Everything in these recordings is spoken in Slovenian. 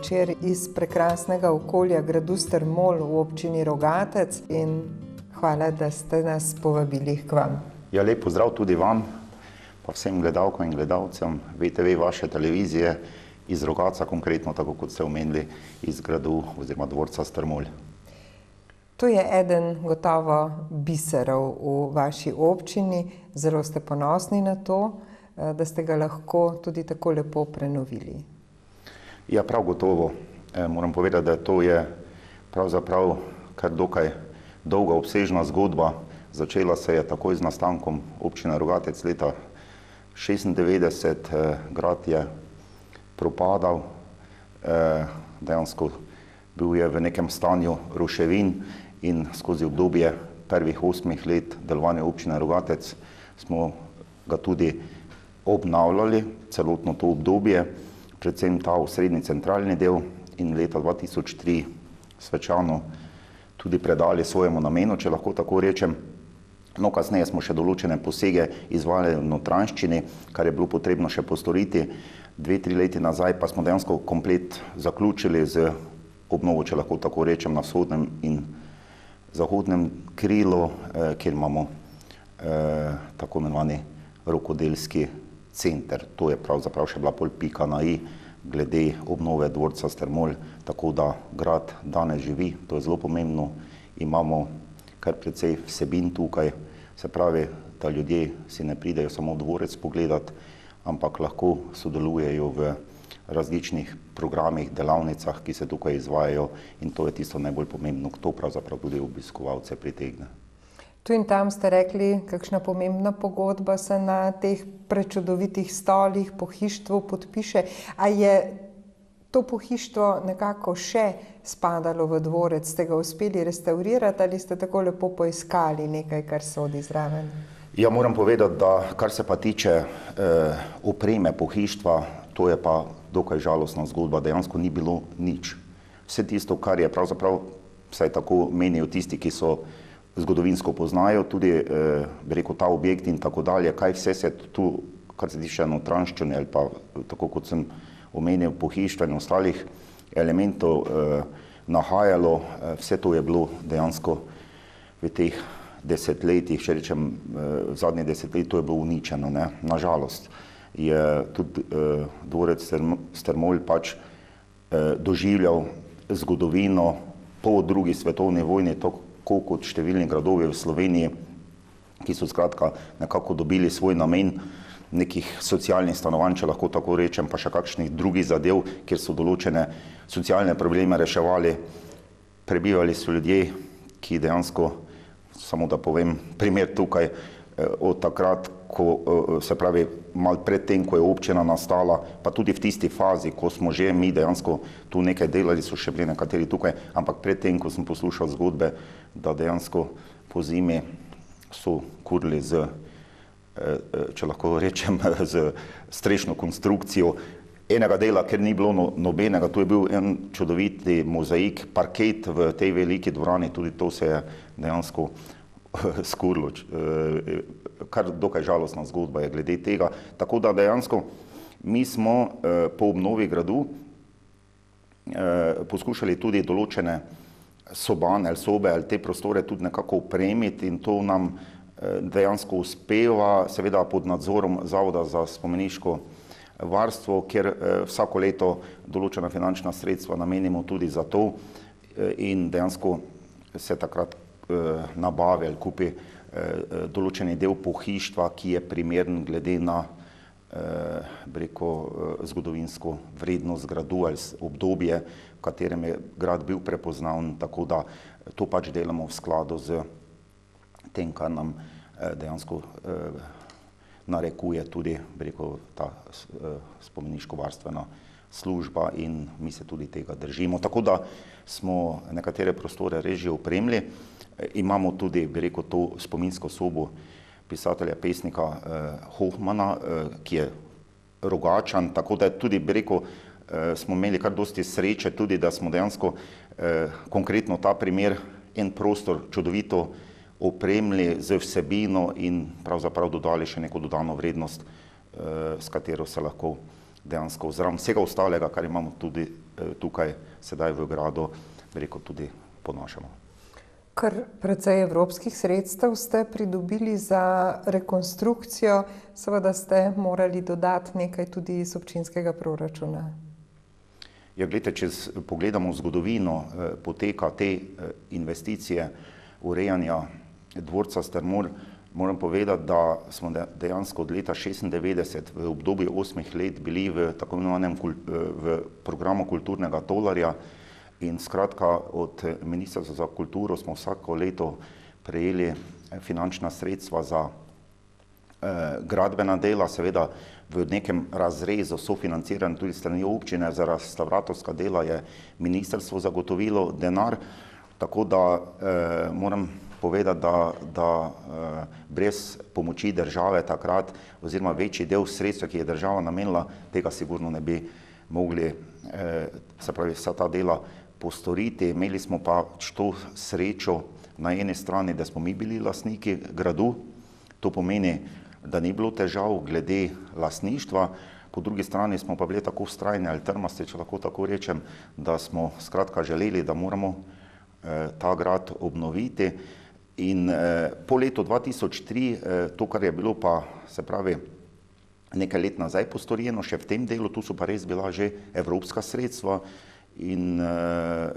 večer iz prekrasnega okolja gradu Strmol v občini Rogatec in hvala, da ste nas povabili k vam. Ja, lep pozdrav tudi vam, pa vsem gledalkam in gledalcem VTV vaše televizije iz Rogatca, konkretno tako kot ste omenili, iz gradu oziroma dvorca Strmol. To je eden gotovo biserov v vaši občini, zelo ste ponosni na to, da ste ga lahko tudi tako lepo prenovili. Ja, prav gotovo. Moram povedati, da to je pravzaprav kar dokaj dolga obsežna zgodba. Začela se je takoj z nastankom občine Rogatec leta 1996, grad je propadal, dejansko bil je v nekem stanju ruševin in skozi obdobje prvih 8 let delovanja občine Rogatec smo ga tudi obnavljali, celotno to obdobje, predvsem ta osrednji centralni del in leta 2003 svečano tudi predali svojemu namenu, če lahko tako rečem. No, kasneje smo še določene posege izvajali v notranjščini, kar je bilo potrebno še postoriti. 2-3 leti nazaj pa smo dejansko komplet zaključili z obnovo, če lahko tako rečem, na vzhodnem in zahodnem krilu, kjer imamo tako imenovani rokodelski center. To je pravzaprav še bila pol pika na i glede obnove dvorca Strmol, tako da grad danes živi, to je zelo pomembno. Imamo kar precej vsebin tukaj, se pravi, da ljudje si ne pridejo samo dvorec pogledati, ampak lahko sodelujejo v različnih programih, delavnicah, ki se tukaj izvajajo in to je tisto najbolj pomembno, kdo pravzaprav tudi obiskovalce pritegne. Tu in tam ste rekli, kakšna pomembna pogodba se na teh prečudovitih stolih, pohištvu podpiše. A je to pohištvo nekako še spadalo v dvorec? Ste ga uspeli restaurirati ali ste tako lepo poiskali nekaj, kar sodi zraven? Ja, moram povedati, da kar se pa tiče opreme pohištva, to je pa dokaj žalostna zgodba, dejansko ni bilo nič. Vse tisto, kar je pravzaprav, vsaj tako menijo tisti, ki so zgodovinsko poznajo, tudi bi rekel ta objekt in tako dalje, kaj vse se tu, kar se tiče notranjščine ali pa tako kot sem omenil pohištva in ostalih elementov nahajalo, vse to je bilo dejansko v teh desetletjih, če rečem v zadnjih desetletjih, to je bilo uničeno, ne? Nažalost je tudi dvorec Strmol pač doživljal zgodovino po drugi svetovni vojni, tako kot številni gradovi v Sloveniji, ki so skratka nekako dobili svoj namen nekih socialnih stanovanj, če lahko tako rečem, pa še kakšnih drugih zadev, kjer so določene socialne probleme reševali. Prebivali so ljudje, ki dejansko, samo da povem primer tukaj, od takrat, ko se pravi malo pred tem, ko je občina nastala, pa tudi v tisti fazi, ko smo že mi dejansko tu nekaj delali, so še bili nekateri tukaj, ampak pred tem, ko sem poslušal zgodbe, da dejansko po zimi so kurili z, če lahko rečem, z strešno konstrukcijo enega dela, ker ni bilo nobenega, tu je bil en čudoviti mozaik, parket v tej veliki dvorani, tudi to se je dejansko skurilo, kar dokaj žalostna zgodba je glede tega. Tako da dejansko mi smo po obnovi gradu poskušali tudi določene sobane ali sobe ali te prostore tudi nekako opremiti in to nam dejansko uspeva, seveda pod nadzorom Zavoda za spomeniško varstvo, kjer vsako leto določena finančna sredstva namenimo tudi za to in dejansko se takrat nabavi ali kupi določeni del pohištva, ki je primeren glede na zgodovinsko vrednost gradu ali obdobje, v katerem je grad bil prepoznan, tako da to pač delamo v skladu z tem, kar nam dejansko narekuje tudi ta spomeniško-varstvena služba in mi se tudi tega držimo. Tako da smo nekatere prostore res že opremili. Imamo tudi, to spominsko sobo pisatelja, pesnika Hohmana, ki je Rogačan, tako da tudi, smo imeli kar dosti sreče tudi, da smo dejansko konkretno ta primer, en prostor čudovito opremili z vsebino in pravzaprav dodali še neko dodano vrednost, s katero se lahko dejansko zraven vsega ostalega, kar imamo tudi tukaj sedaj v gradu, tudi ponašamo. Kar precej evropskih sredstev ste pridobili za rekonstrukcijo, seveda ste morali dodati nekaj tudi iz občinskega proračuna. Ja, gledajte, če pogledamo zgodovino poteka te investicije urejanja dvorca Strmol, moram povedati, da smo dejansko od leta 1996 v obdobju 8 let bili v tako imenovanem v programu kulturnega tolarja in skratka od Ministrstva za kulturo smo vsako leto prejeli finančna sredstva za gradbena dela, seveda v nekem razrezu sofinanciran tudi strani občine, za restavratorska dela je ministrstvo zagotovilo denar, tako da moram povedati, da brez pomoči države takrat oziroma večji del sredstva, ki je država namenila, tega sigurno ne bi mogli, se pravi, vsa ta dela postoriti. Imeli smo pa to srečo na eni strani, da smo mi bili lastniki gradu, to pomeni, da ni bilo težav glede lastništva, po drugi strani smo pa bili tako vztrajni ali trmasti, če lahko tako rečem, da smo skratka želeli, da moramo ta grad obnoviti. In po letu 2003, to, kar je bilo pa, se pravi, nekaj let nazaj postorjeno, še v tem delu, tu so pa res bila že evropska sredstva in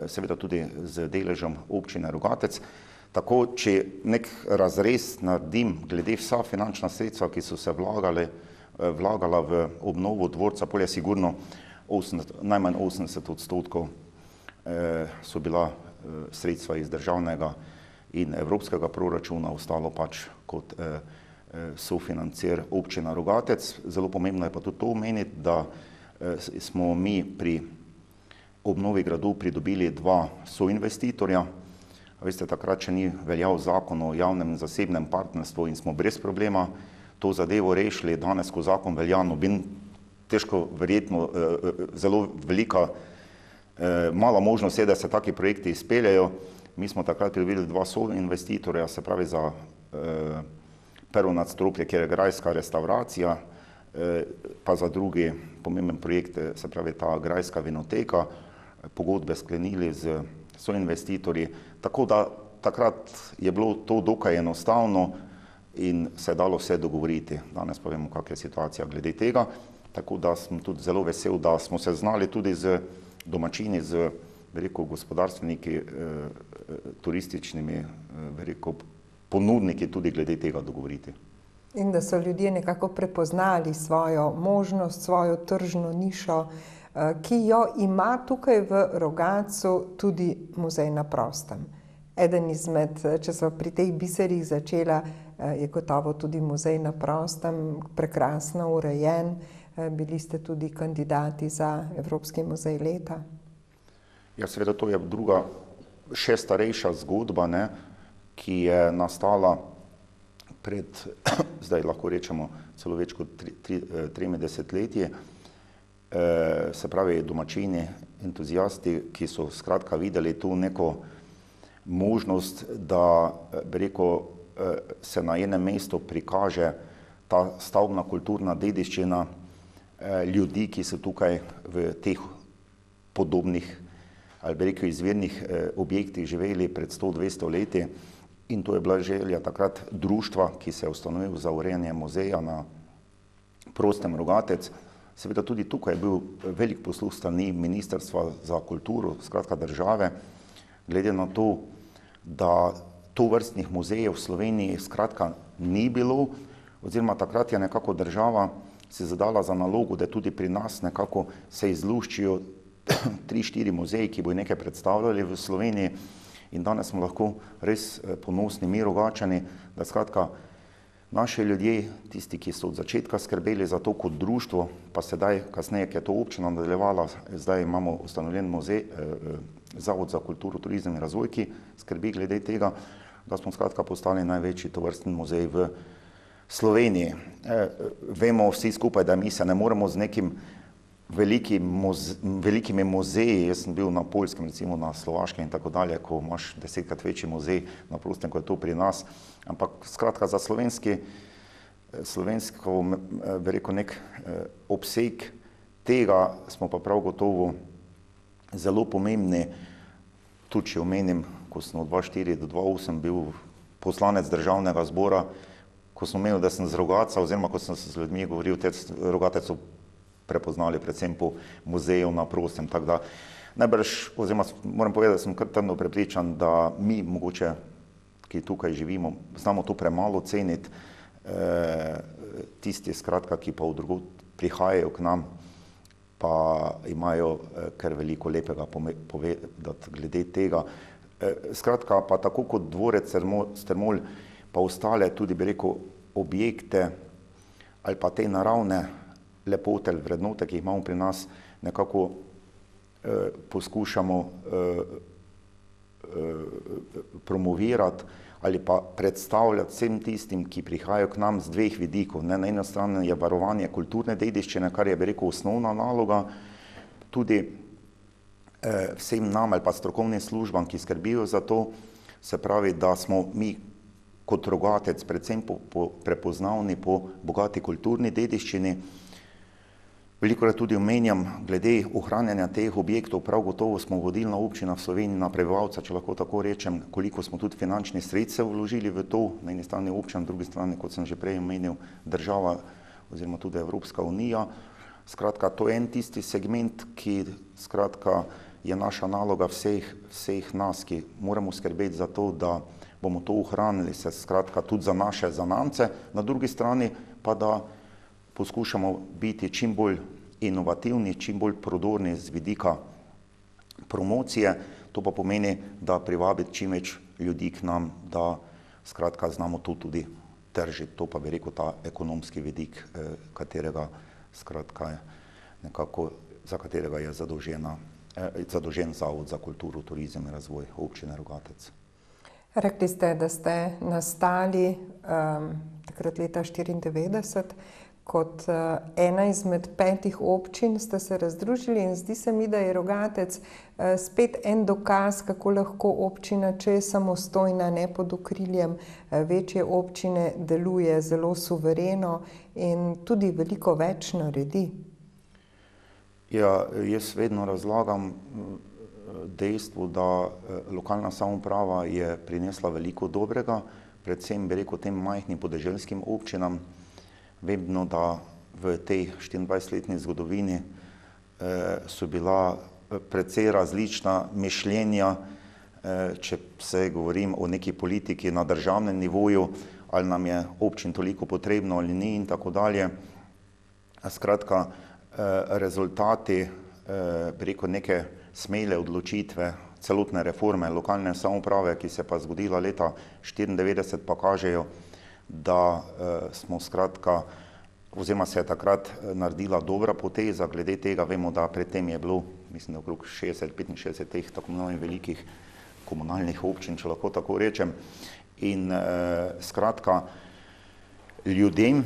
seveda tudi z deležem občine Rogatec. Tako, če nek razrez naredim glede vsa finančna sredstva, ki so se vlagala v obnovo dvorca, polje sigurno najmanj 80% so bila sredstva iz državnega in evropskega proračuna, ostalo pač kot sofinancier občina Rogatec. Zelo pomembno je pa tudi to omeniti, da smo mi pri obnovi gradu pridobili 2 soinvestitorja. Veste, takrat še ni veljal zakon o javnem in zasebnem partnerstvu in smo brez problema to zadevo rešili. Danes, ko zakon velja, težko verjetno zelo velika, mala možnost je, da se taki projekti izpeljejo. Mi smo takrat pridobili 2 soinvestitorja, se pravi za prvo nadstropje, kjer je grajska restauracija, pa za drugi pomemben projekt, se pravi ta grajska vinoteka, pogodbe sklenili z soinvestitorji, tako da takrat je bilo to dokaj enostavno in se je dalo vse dogovoriti. Danes pa vemo, kakšna je situacija glede tega, tako da sem tudi zelo vesel, da smo se znali tudi z domačini, z gospodarstveniki, turističnimi ponudniki tudi glede tega dogovoriti. In da so ljudje nekako prepoznali svojo možnost, svojo tržno nišo, ki jo ima tukaj v Rogatcu tudi muzej na prostem. Eden izmed, če so pri teh biserih začela, je gotovo tudi muzej na prostem, prekrasno urejen. Bili ste tudi kandidati za Evropski muzej leta. Ja, seveda to je druga, še starejša zgodba, ki je nastala pred, zdaj lahko rečemo, celo več kot 3 desetletji. Se pravi, domačini, entuzijasti, ki so skratka videli tu neko možnost, da se na enem mestu prikaže ta stavbna kulturna dediščina ljudi, ki so tukaj v teh podobnih ali izvirnih objektih živeli pred 100-200 leti. In to je bila želja takrat društva, ki se je ustanovil za urejanje muzeja na prostem Rogatec. Seveda tudi tukaj je bil velik posluh strani Ministrstva za kulturo, skratka države, glede na to, da tovrstnih muzejev v Sloveniji skratka ni bilo, oziroma takrat je nekako država si zadala za nalogo, da tudi pri nas nekako se izluščijo 3-4 muzeji, ki bodo nekaj predstavljali v Sloveniji. In danes smo lahko res ponosni mi Rogačani, da skratka naši ljudje, tisti, ki so od začetka skrbeli za to kot društvo, pa sedaj, kasneje, ki je to občina nadaljevala, zdaj imamo ustanovljen muzej, Zavod za kulturo, turizem in razvoj, ki skrbi glede tega, da smo skratka postali največji tovrstni muzej v Sloveniji. Vemo vsi skupaj, da mi se ne moremo z nekim velikimi muzeji, jaz sem bil na Poljskem, recimo na Slovaškem in tako dalje, ko imaš 10-krat večji muzej na prostem, kot je to pri nas, ampak skratka za slovensko, nek obseg tega smo pa prav gotovo zelo pomembni, tudi če omenim, ko sem od 2004 do 2008 bil poslanec državnega zbora, ko sem omenil, da sem z Rogatca, oziroma ko sem se z ljudmi govoril, te Rogatec so prepoznali predvsem po muzeju na prostem, tako da najbrž, oziroma moram povedati, da sem kar trdno prepričan, da mi mogoče, ki tukaj živimo, znamo to premalo ceniti, tisti skratka, ki pa od drugod prihajajo k nam, pa imajo kar veliko lepega povedati glede tega. Skratka, pa tako kot dvorec Strmol, pa ostale tudi, bi rekel, objekte ali pa te naravne lepote, vrednote, ki jih imamo pri nas, nekako poskušamo promovirati ali pa predstavljati vsem tistim, ki prihajajo k nam z dveh vidikov. Na eni strani je varovanje kulturne dediščine, kar je, bi rekel, osnovna naloga, tudi vsem nam ali pa strokovnim službam, ki skrbijo za to, se pravi, da smo mi kot Rogatec predvsem prepoznavni po bogati kulturni dediščini. Velikokrat tudi omenjam, glede ohranjanja teh objektov, prav gotovo smo vodilna občina v Sloveniji na prebivalca, če lahko tako rečem, koliko smo tudi finančnih sredstev vložili v to, na eni strani občina, na drugi strani, kot sem že prej omenil, država oziroma tudi Evropska unija. Skratka, to je en tisti segment, ki skratka je naša naloga vseh nas, ki moramo skrbeti za to, da bomo to ohranili, se skratka tudi za naše zanamce, na drugi strani pa da poskušamo biti čim bolj inovativni, čim bolj prodorni z vidika promocije, to pa pomeni, da privabiti čim več ljudi k nam, da skratka znamo to tudi tržiti, to pa bi rekel ta ekonomski vidik, katerega skratka je nekako, za katerega je zadolžen Zavod za kulturo, turizem in razvoj občine Rogatec. Rekli ste, da ste nastali takrat leta 1994, kot ena izmed 5 občin ste se razdružili in zdi se mi, da je Rogatec spet en dokaz, kako lahko občina, če je samostojna, ne pod okriljem večje občine, deluje zelo suvereno in tudi veliko več naredi. Ja, jaz vedno razlagam dejstvo, da lokalna samouprava je prinesla veliko dobrega, predvsem bi rekel tem majhnim podeželskim občinam. Vemo, da v tej 24-letni zgodovini so bila precej različna mišljenja, če se govorim o neki politiki na državnem nivoju, ali nam je občin toliko potrebno ali ni in tako dalje. Skratka, rezultati, bi rekel, neke smele odločitve, celotne reforme lokalne samouprave, ki se pa zgodila leta 1994, pa kažejo, da smo skratka, oziroma se je takrat naredila dobra poteza, glede tega vemo, da predtem je bilo, mislim, da okrog 60-65 teh tako imenovanih velikih komunalnih občin, če lahko tako rečem, in skratka ljudem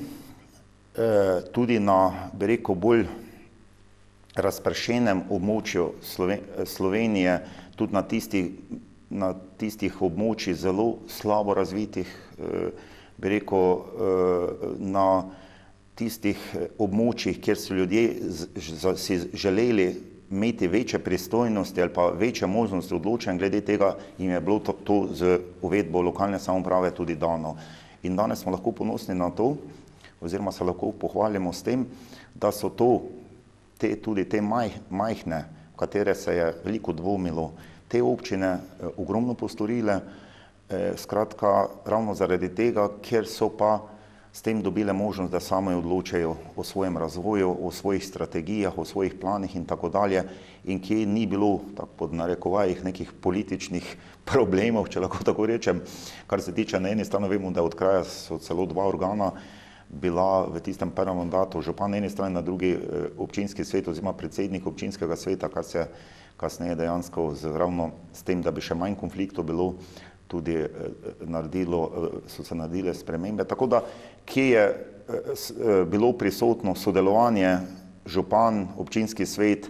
tudi na, bi rekel, bolj razpršenem območju Slovenije, tudi na tistih območjih zelo slabo razvitih, bi rekel, na tistih območjih, kjer so ljudje si želeli imeti večje pristojnosti ali pa večje možnosti odločanja, glede tega jim je bilo to z uvedbo lokalne samouprave tudi dano. In danes smo lahko ponosni na to, oziroma se lahko pohvalimo s tem, da so tudi te majhne, v katere se je veliko dvomilo, te občine ogromno postorile, skratka, ravno zaradi tega, ker so pa s tem dobile možnost, da same odločajo o svojem razvoju, o svojih strategijah, o svojih planih in tako dalje, in kje ni bilo, tako pod narekovajih, nekih političnih problemov, če lahko tako rečem, kar se tiče na eni strani, vemo, da od kraja so celo 2 organa bila v tistem prvem mandatu, župan na eni strani, na drugi občinski svet oziroma predsednik občinskega sveta, kar se kasneje dejansko ravno s tem, da bi še manj konfliktov bilo, tudi so se naredile spremembe. Tako da, kje je bilo prisotno sodelovanje, župan, občinski svet,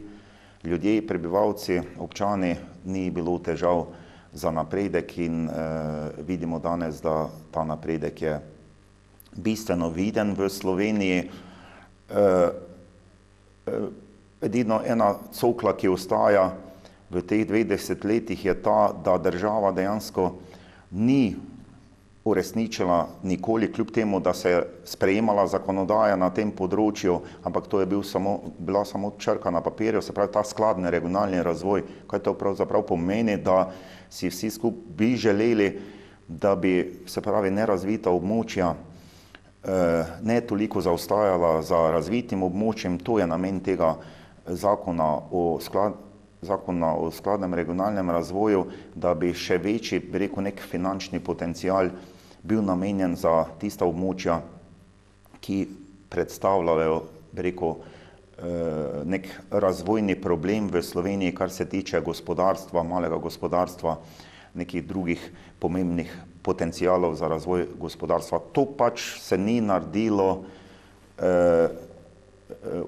ljudje, prebivalci, občani, ni bilo težav za napredek in vidimo danes, da ta napredek je bistveno viden v Sloveniji. Edino ena cokla, ki ostaja, v teh 20 letih je ta, da država dejansko ni uresničila nikoli, kljub temu, da se je sprejemala zakonodaja na tem področju, ampak to je bila samo črka na papirju, se pravi ta skladni regionalni razvoj. Kaj to pravzaprav pomeni, da si vsi skupaj bi želeli, da bi, se pravi, nerazvita območja ne toliko zaostajala za razvitim območjem. To je namen tega zakona o skladnem regionalnem razvoju, da bi še večji, bi rekel, nek finančni potencial bil namenjen za tista območja, ki predstavljajo, bi rekel, nek razvojni problem v Sloveniji, kar se tiče gospodarstva, malega gospodarstva, nekih drugih pomembnih potencialov za razvoj gospodarstva. To pač se ni naredilo,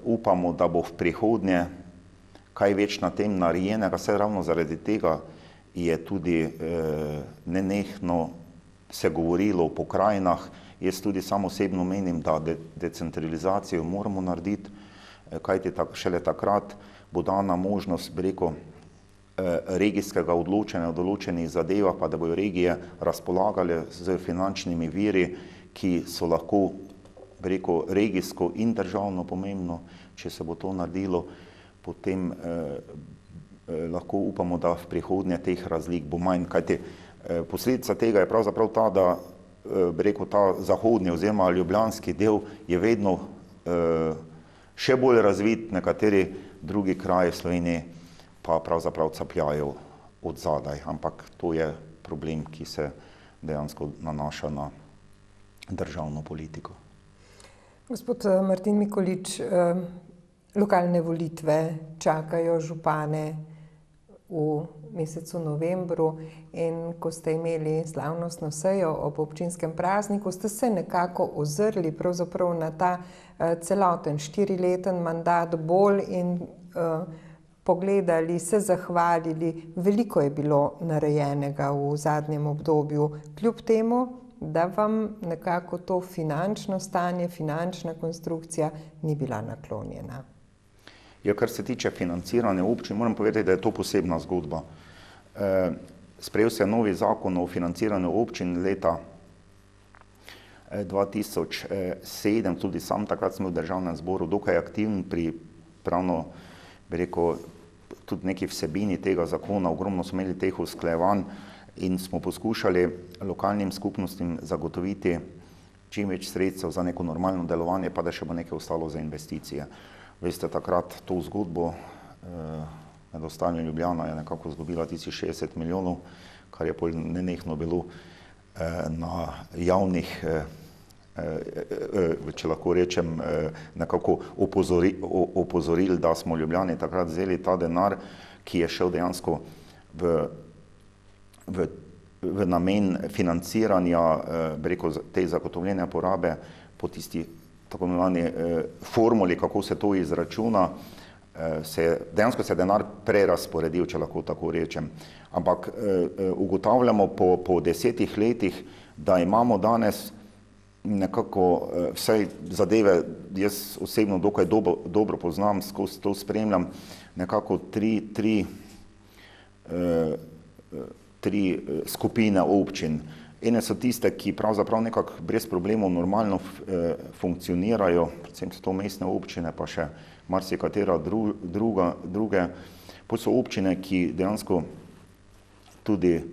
upamo, da bo v prihodnje kaj več na tem narejenega, saj ravno zaradi tega je tudi nenehno se govorilo o pokrajinah. Jaz tudi sam osebno menim, da decentralizacijo moramo narediti, kajti šele takrat bo dana možnost, bi rekel, regijskega odločanja o določenih zadevah, pa da bojo regije razpolagale z finančnimi viri, ki so lahko, bi rekel, regijsko in državno pomembno. Če se bo to naredilo, potem lahko upamo, da v prihodnje teh razlik bo manj, kajti posledica tega je pravzaprav ta, da, bi rekel, ta zahodni oziroma ljubljanski del je vedno še bolj razvit, nekateri drugi kraji v Sloveniji pa pravzaprav capljajo od zadaj, ampak to je problem, ki se dejansko nanaša na državno politiko. Gospod Martin Mikolič, lokalne volitve čakajo župane v mesecu novembru in ko ste imeli slavnostno sejo ob občinskem prazniku, ste se nekako ozrli pravzaprav na ta celoten 4-leten mandat bolj in pogledali, se zahvalili. Veliko je bilo narejenega v zadnjem obdobju, kljub temu, da vam nekako to finančno stanje, finančna konstrukcija ni bila naklonjena. Ja, kar se tiče financiranja občin, moram povedati, da je to posebna zgodba. Sprejel se je novi zakon o financiranju občin leta 2007, tudi sam takrat sem v državnem zboru dokaj aktiven pri pravno, bi rekel, tudi neki vsebini tega zakona. Ogromno smo imeli teh usklajevanj in smo poskušali lokalnim skupnostim zagotoviti čim več sredstev za neko normalno delovanje, pa da še bo nekaj ostalo za investicije. Veste, takrat to zgodbo med ostalim Ljubljana je nekako izgubila tisti 60 milijonov, kar je pol nenehno bilo na javnih, če lahko rečem, nekako opozorili, da smo Ljubljani takrat vzeli ta denar, ki je šel dejansko v namen financiranja, bi rekel, te zagotovljene porabe po tisti tako imenovani formuli, kako se to izračuna. Dejansko se je denar prerazporedil, če lahko tako rečem. Ampak ugotavljamo po 10 letih, da imamo danes nekako vsaj zadeve, jaz osebno dokaj dobro poznam, skozi to spremljam, nekako tri skupine občin. Ene so tiste, ki pravzaprav nekako brez problemov normalno funkcionirajo, predvsem so to mestne občine, pa še marsikatera druge. Potem so občine, ki dejansko tudi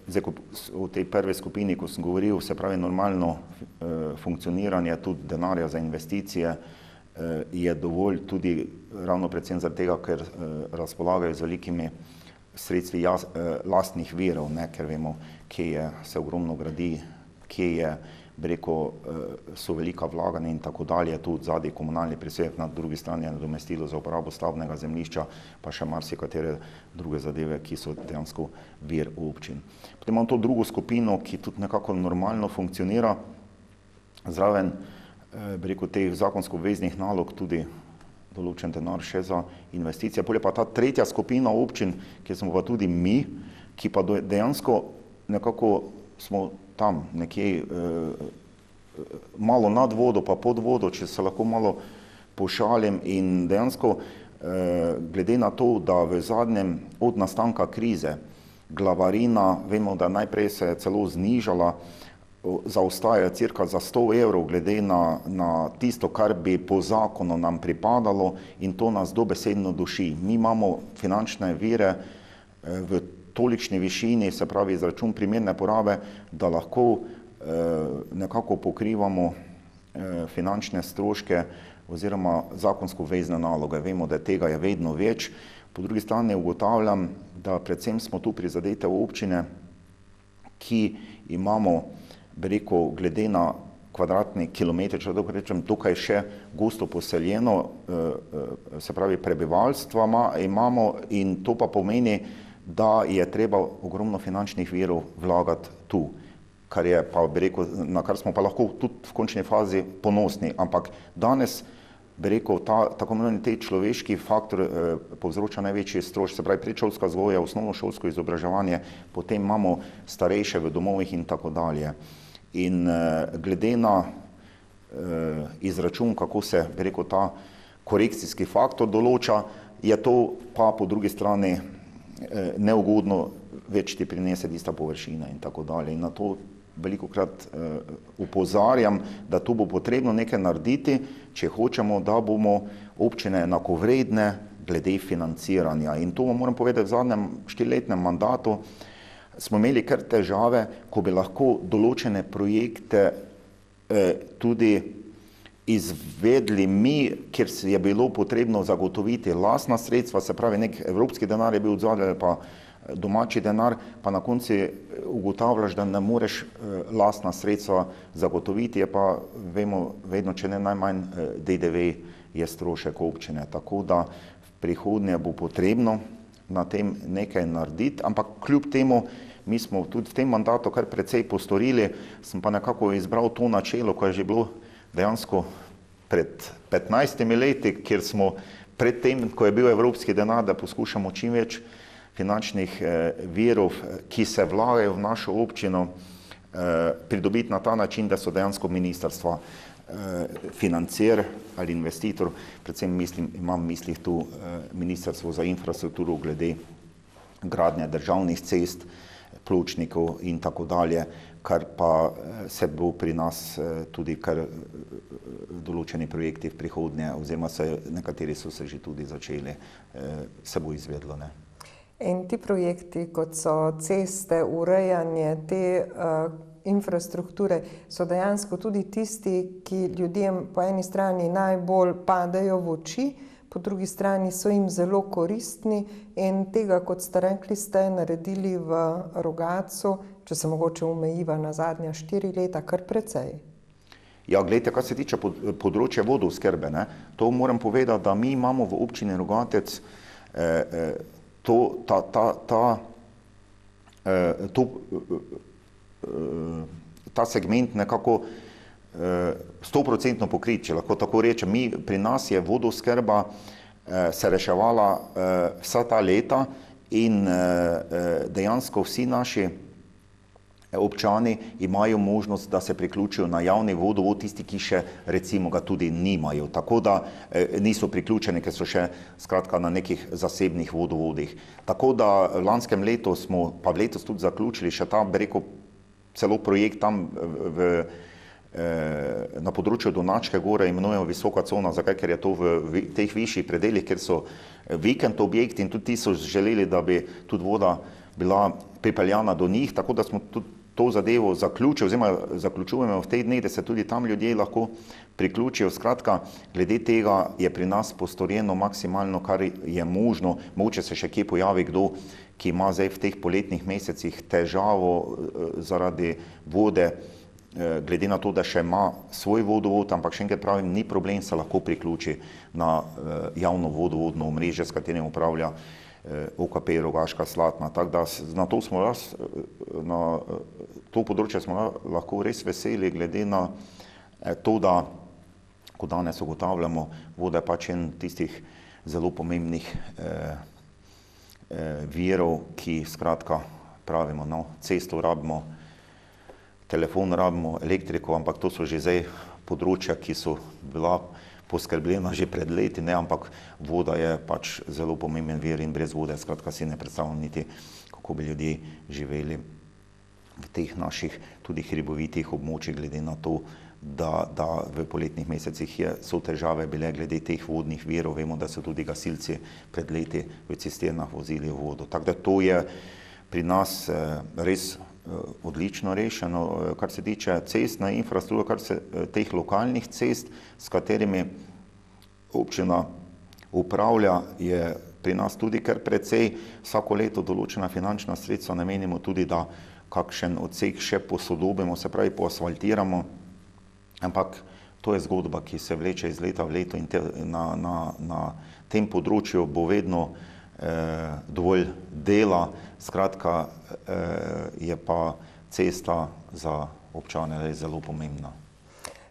zdaj, v tej prvi skupini, ko sem govoril, se pravi normalno funkcioniranje tudi denarja za investicije je dovolj tudi ravno predvsem zaradi tega, ker razpolagajo z velikimi sredstvi lastnih virov, ker vemo, kje se ogromno gradi, kje je, bi rekel, so velika vlaganja in tako dalje, tudi zadnji komunalni prispevek, na drugi strani je nadomestilo za uporabo stavbnega zemljišča, pa še marsikatere druge zadeve, ki so dejansko vir občin. Potem imamo to drugo skupino, ki tudi nekako normalno funkcionira, zraven, bi rekel, teh zakonsko obveznih nalog tudi določen denar še za investicije. Potem je pa ta tretja skupina občin, ki smo pa tudi mi, ki pa dejansko nekako smo tam nekje malo nad vodo, pa pod vodo, če se lahko malo pošalim, in dejansko glede na to, da v zadnjem od nastanka krize glavarina, vemo, da najprej se je celo znižala, zaostaja cirka za 100 evrov glede na tisto, kar bi po zakonu nam pripadalo, in to nas dobesedno duši. Mi imamo finančne vire v tolikšni višini, se pravi izračun primerne porabe, da lahko nekako pokrivamo finančne stroške oziroma zakonsko vezne naloge. Vemo, da tega je vedno več. Po drugi strani ugotavljam, da predvsem smo tu prizadete občine, ki imamo, bi rekel, glede na kvadratni kilometer, če tako rečem, tukaj še gosto poseljeno, se pravi prebivalstva imamo, in to pa pomeni, da je treba ogromno finančnih virov vlagati tu, kar je pa, bi rekel, na kar smo pa lahko tudi v končni fazi ponosni. Ampak danes, bi rekel, tako imenovani človeški faktor povzroča največji strošek, se pravi predšolska vzgoja, osnovnošolsko izobraževanje, potem imamo starejše v domovih in tako dalje. In glede na izračun, kako se, bi rekel, ta korekcijski faktor določa, je to pa po drugi strani neugodno, več ti prinese tista površina in tako dalje. In na to velikokrat opozarjam, da tu bo potrebno nekaj narediti, če hočemo, da bomo občine enakovredne glede financiranja. In to moram povedati, v zadnjem 4-letnem mandatu smo imeli kar težave, ko bi lahko določene projekte tudi izvedli mi, kjer je bilo potrebno zagotoviti lastna sredstva, se pravi nek evropski denar je bil odzadaj, pa domači denar, pa na koncu ugotavljaš, da ne moreš lastna sredstva zagotoviti, je pa, vemo, vedno, če ne najmanj, DDV je strošek občine. Tako da v prihodnje bo potrebno na tem nekaj narediti, ampak kljub temu mi smo tudi v tem mandatu kar precej postorili, sem pa nekako izbral to načelo, ko je že bilo dejansko pred 15 leti, kjer smo pred tem, ko je bil evropski denar, da poskušamo čim več finančnih virov, ki se vlagajo v našo občino, pridobiti na ta način, da so dejansko ministrstva financier ali investitor, predvsem imam v mislih tu ministrstvo za infrastrukturo glede gradnje državnih cest, pločnikov in tako dalje, kar pa se bo pri nas tudi kar določeni projekti v prihodnje, oziroma nekateri so se že tudi začeli, se bo izvedlo, ne. In ti projekti, kot so ceste, urejanje te infrastrukture, so dejansko tudi tisti, ki ljudem po eni strani najbolj padejo v oči, po drugi strani so jim zelo koristni, in tega, kot ste rekli, ste naredili v Rogatcu, če se mogoče omejiva na zadnja 4 leta, kar precej. Ja, gledajte, kar se tiče področja vodooskrbe, ne, to moram povedati, da mi imamo v občini Rogatec ta segment nekako 100% pokrit, če lahko tako rečem. Pri nas je vodooskrba se reševala vsa ta leta in dejansko vsi naši občani imajo možnost, da se priključijo na javni vodovod, tisti, ki še recimo ga tudi nimajo. Tako da niso priključeni, ker so še skratka na nekih zasebnih vodovodih. Tako da v lanskem letu smo, pa v letos tudi zaključili še ta, bi rekel, celo projekt tam na področju Donačke gore imenujejo visoka cona, zakaj, ker je to v teh višjih predelih, ker so vikend objekti in tudi ti so želeli, da bi tudi voda bila pripeljana do njih, tako da smo tudi to zadevo zaključili, oziroma zaključujemo v tej dneh, da se tudi tam ljudje lahko priključijo. Skratka, glede tega je pri nas postorjeno maksimalno, kar je možno. Mogoče se še kje pojavi kdo, ki ima zdaj v teh poletnih mesecih težavo zaradi vode, glede na to, da še ima svoj vodovod, ampak še enkrat pravim, ni problem, se lahko priključi na javno vodovodno omrežje, s katerim upravlja OKP Rogaška Slatna. Tako da na to področje smo lahko res veseli, glede na to, da, ko danes ugotavljamo, voda je pač en tistih zelo pomembnih virov, ki skratka pravimo, no, cesto rabimo, telefon rabimo, elektriko, ampak to so že zdaj področja, ki so bila poskrbljena že pred leti, ne, ampak voda je pač zelo pomemben vir in brez vode, skratka si ne predstavljam niti, kako bi ljudje živeli v teh naših tudi hribovitih območjih, glede na to, da v poletnih mesecih so težave bile glede teh vodnih virov. Vemo, da so tudi gasilci pred leti v cisternah vozili vodo. Tako da to je pri nas res odlično rešeno. Kar se tiče cestne infrastrukture, kar se teh lokalnih cest, s katerimi občina upravlja, je pri nas tudi kar precej. Vsako leto določena finančna sredstva namenimo tudi, da kakšen odsek še posodobimo, se pravi poasfaltiramo, ampak to je zgodba, ki se vleče iz leta v leto in na tem področju bo vedno dovolj dela, skratka je pa cesta za občane zelo pomembna.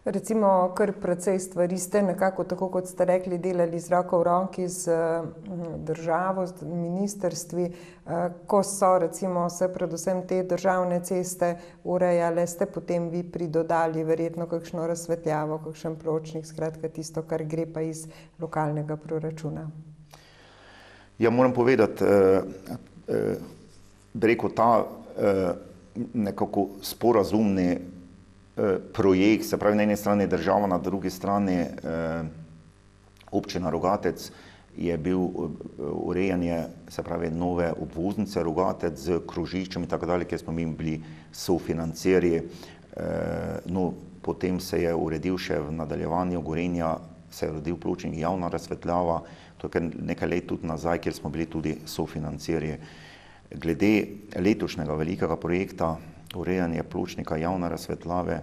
Recimo, kar precej stvari ste nekako, tako kot ste rekli, delali z roko v roki z državo, z ministrstvi. Ko so recimo se predvsem te državne ceste urejale, ste potem vi pridodali verjetno kakšno razsvetljavo, kakšen pločnik, skratka tisto, kar gre pa iz lokalnega proračuna. Ja, moram povedati, preko ta nekako sporazumni projekt, se pravi na eni strani država, na drugi strani občina Rogatec, je bil urejanje, se pravi nove obvoznice Rogatec z krožiščem in tako dalje, kjer smo mi bili sofinancerji. No, potem se je uredil še v nadaljevanju Gorenja, se je uredil pločnik, javna razsvetljava, to je nekaj let tudi nazaj, kjer smo bili tudi sofinancerji. Glede letošnjega velikega projekta urejanje pločnika javne razsvetljave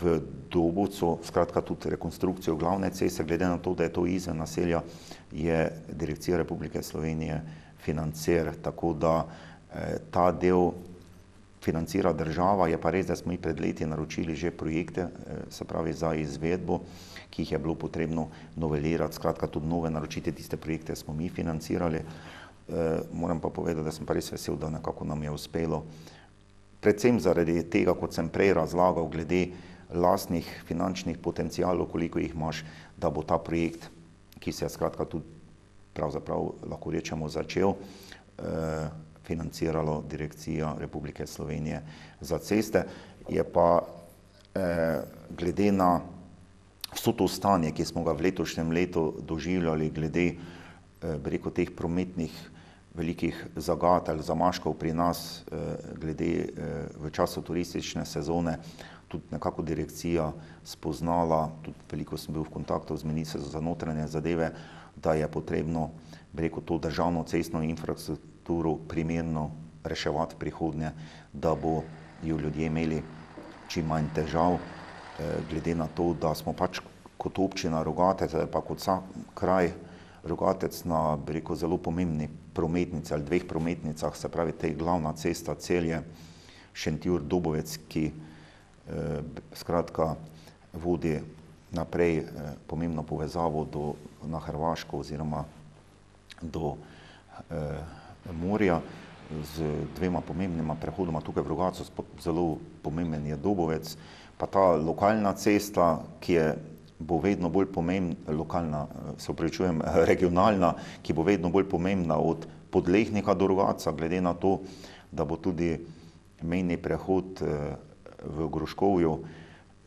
v Dobovcu, skratka tudi rekonstrukcijo glavne ceste, glede na to, da je to izven naselja, je Direkcija Republike Slovenije financer, tako da ta del financira država. Je pa res, da smo mi pred leti naročili že projekte, se pravi za izvedbo, ki jih je bilo potrebno novelirati, skratka tudi nove naročiti, tiste projekte smo mi financirali. Moram pa povedati, da sem pa res vesel, da nekako nam je uspelo, predvsem zaradi tega, kot sem prej razlagal, glede lastnih finančnih potencialov, koliko jih imaš, da bo ta projekt, ki se je skratka tudi pravzaprav lahko rečemo začel, financiralo Direkcija Republike Slovenije za ceste. Je pa glede na vso to stanje, ki smo ga v letošnjem letu doživljali, glede preko teh prometnih velikih zagat ali zamaškov pri nas, glede v času turistične sezone, tudi nekako direkcija spoznala, tudi veliko sem bil v kontaktu z ministrstvom za notranje zadeve, da je potrebno preko to državno cestno infrastrukturo primerno reševati v prihodnje, da bojo ljudje imeli čim manj težav, glede na to, da smo pač kot občina Rogatec, pa kot vsak kraj Rogatec na zelo pomembni prometnici ali dveh prometnicah, se pravi te glavna cesta Celje, Šentjur, Dobovec, ki skratka vodi naprej pomembno povezavo na Hrvaško oziroma do morja z dvema pomembnima prehodoma tukaj v Rogatcu. Zelo pomemben je Dobovec, pa ta lokalna cesta, ki bo vedno bolj pomembna, regionalna, ki bo vedno bolj pomembna od Podlehnika do Rogatca, glede na to, da bo tudi mejni prehod v Gruškovju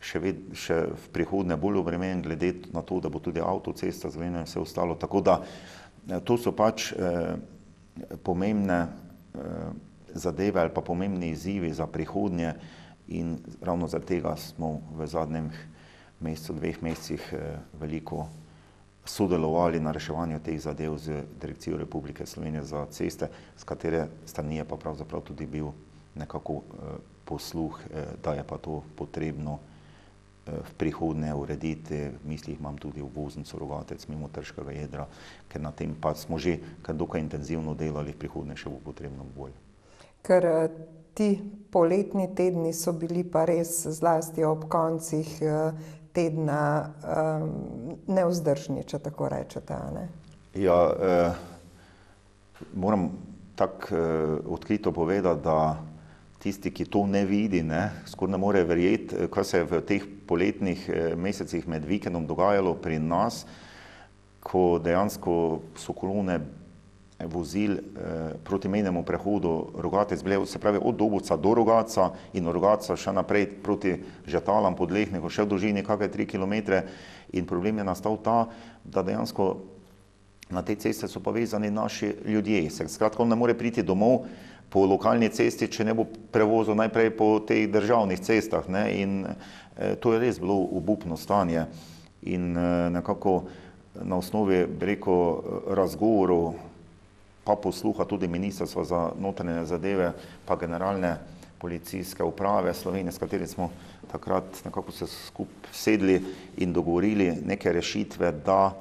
še v prihodnje bolj obremenjen, glede na to, da bo tudi avtocesta zgrajena in vse ostalo. Tako da to so pač pomembne zadeve ali pa pomembni izzivi za prihodnje in ravno zaradi tega smo v zadnjem mesecu, dveh mesecih veliko sodelovali na reševanju teh zadev z Direkcijo Republike Slovenije za ceste, s katere strani je pa pravzaprav tudi bil nekako posluh, da je pa to potrebno v prihodnje urediti. V mislih imam tudi obvoznico Rogatec mimo Trškega jedra, ker na tem pa smo že kar dokaj intenzivno delali, v prihodnje še bo potrebno bolj. Ker ti poletni tedni so bili pa res zlasti ob koncih tedna nevzdržni, če tako rečete, a ne? Ja, moram tako odkrito povedati, da tisti, ki to ne vidi, skoraj ne more verjeti, kaj se je v teh poletnih mesecih med vikendom dogajalo pri nas, ko dejansko so kolone vozil proti mejnemu prehodu Rogatec, se pravi od Dobovca do Rogatca in Rogatca še naprej proti Žetalam pod Lehnico, še v dolžini kakšne 3 kilometre. In problem je nastal ta, da dejansko na te ceste so povezani naši ljudje. Skratka, on ne more priti domov po lokalni cesti, če ne bo prevozil najprej po teh državnih cestah. In to je res bilo obupno stanje. In nekako na osnovi, bi rekel, razgovorov, pa posluha tudi Ministrstva za notranje zadeve, pa generalne policijske uprave Slovenije, s kateri smo takrat nekako se skupaj sedli in dogovorili neke rešitve, da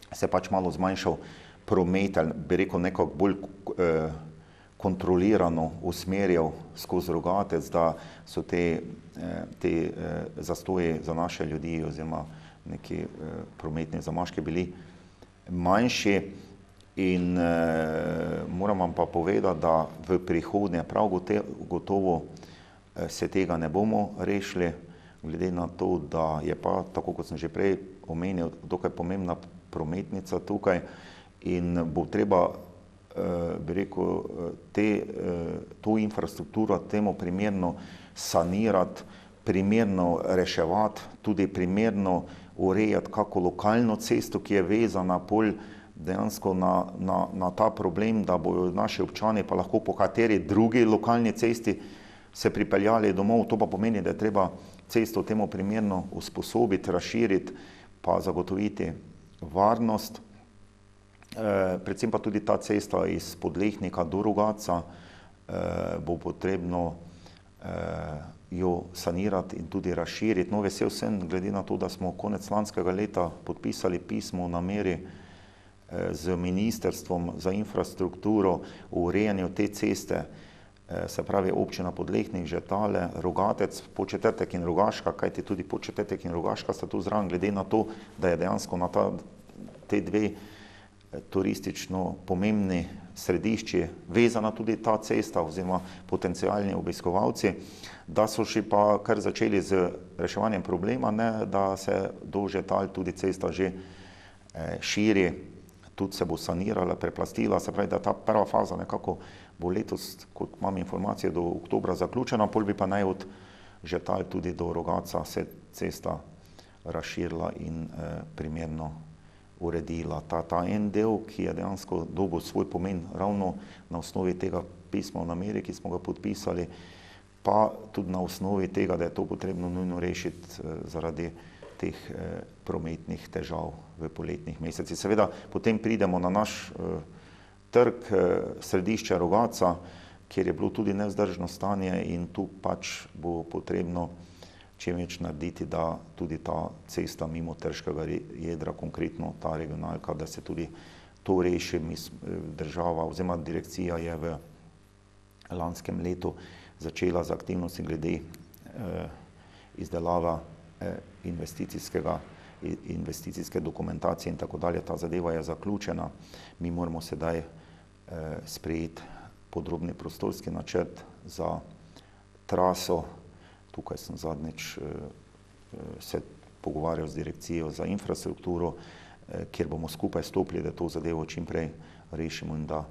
se pač malo zmanjšal promet, bi rekel, nekako bolj kontrolirano usmerjal skozi Rogatec, da so te zastoji za naše ljudi oziroma neki prometni zamaški bili manjši. In moram vam pa povedati, da v prihodnje prav gotovo se tega ne bomo rešili, glede na to, da je pa, tako kot sem že prej omenil, dokaj pomembna prometnica tukaj in bo treba, bi rekel, to infrastrukturo temu primerno sanirati, primerno reševati, tudi primerno urejati kako lokalno cesto, ki je vezana dejansko na ta problem, da bodo naši občani pa lahko po kateri drugi lokalni cesti se pripeljali domov. To pa pomeni, da je treba cesto temu primerno usposobiti, razširiti, pa zagotoviti varnost. Predvsem pa tudi ta cesta iz Podlehnika do Rogatca bo potrebno jo sanirati in tudi razširiti. No, vesel sem, glede na to, da smo konec lanskega leta podpisali pismo o nameri z Ministrstvom za infrastrukturo o urejanju te ceste, se pravi občina Podlehnik, Žetale, Rogatec, Podčetrtek in Rogaška, kajti tudi Podčetrtek in Rogaška sta tu zraven, glede na to, da je dejansko na te dve turistično pomembni središči vezana tudi ta cesta oziroma potencialni obiskovalci, da so še pa kar začeli z reševanjem problema, da se do Žetal tudi cesta že širi, tudi se bo sanirala, preplastila, se pravi, da ta prva faza nekako bo letos, kot imam informacije, do oktobra zaključena, pol bi pa naj od Žetal tudi do Rogatca se cesta razširila in primerno uredila. Ta en del, ki je dejansko dobil svoj pomen ravno na osnovi tega pisma o nameri, ki smo ga podpisali, pa tudi na osnovi tega, da je to potrebno nujno rešiti zaradi teh prometnih težav v poletnih mesecih. Seveda, potem pridemo na naš trg, središče Rogatca, kjer je bilo tudi nevzdržno stanje in tu pač bo potrebno čim več narediti, da tudi ta cesta mimo Trškega jedra, konkretno ta regionalka, da se tudi to reši. Država oziroma direkcija je v lanskem letu začela z aktivnosti glede izdelava investicijske dokumentacije in tako dalje. Ta zadeva je zaključena. Mi moramo sedaj sprejeti podrobni prostorski načrt za traso. Tukaj sem zadnjič se pogovarjal z direkcijo za infrastrukturo, kjer bomo skupaj stopili, da to zadevo čim prej rešimo in da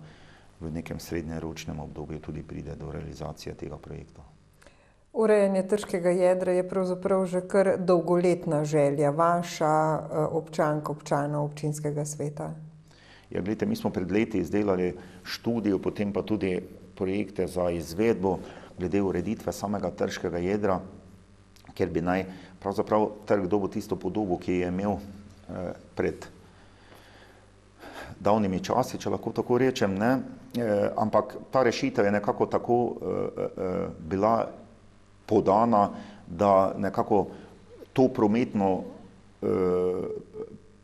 v nekem srednjeročnem obdobju tudi pride do realizacije tega projekta. Urejanje Trškega jedra je pravzaprav že kar dolgoletna želja vaša, občank, občanov občinskega sveta. Ja, gledajte, mi smo pred leti izdelali študijo, potem pa tudi projekte za izvedbo glede ureditve samega Trškega jedra, kjer bi naj pravzaprav trg dobil tisto podobo, ki je imel pred davnimi časi, če lahko tako rečem, ampak ta rešitev je nekako tako bila podana, da nekako to prometno,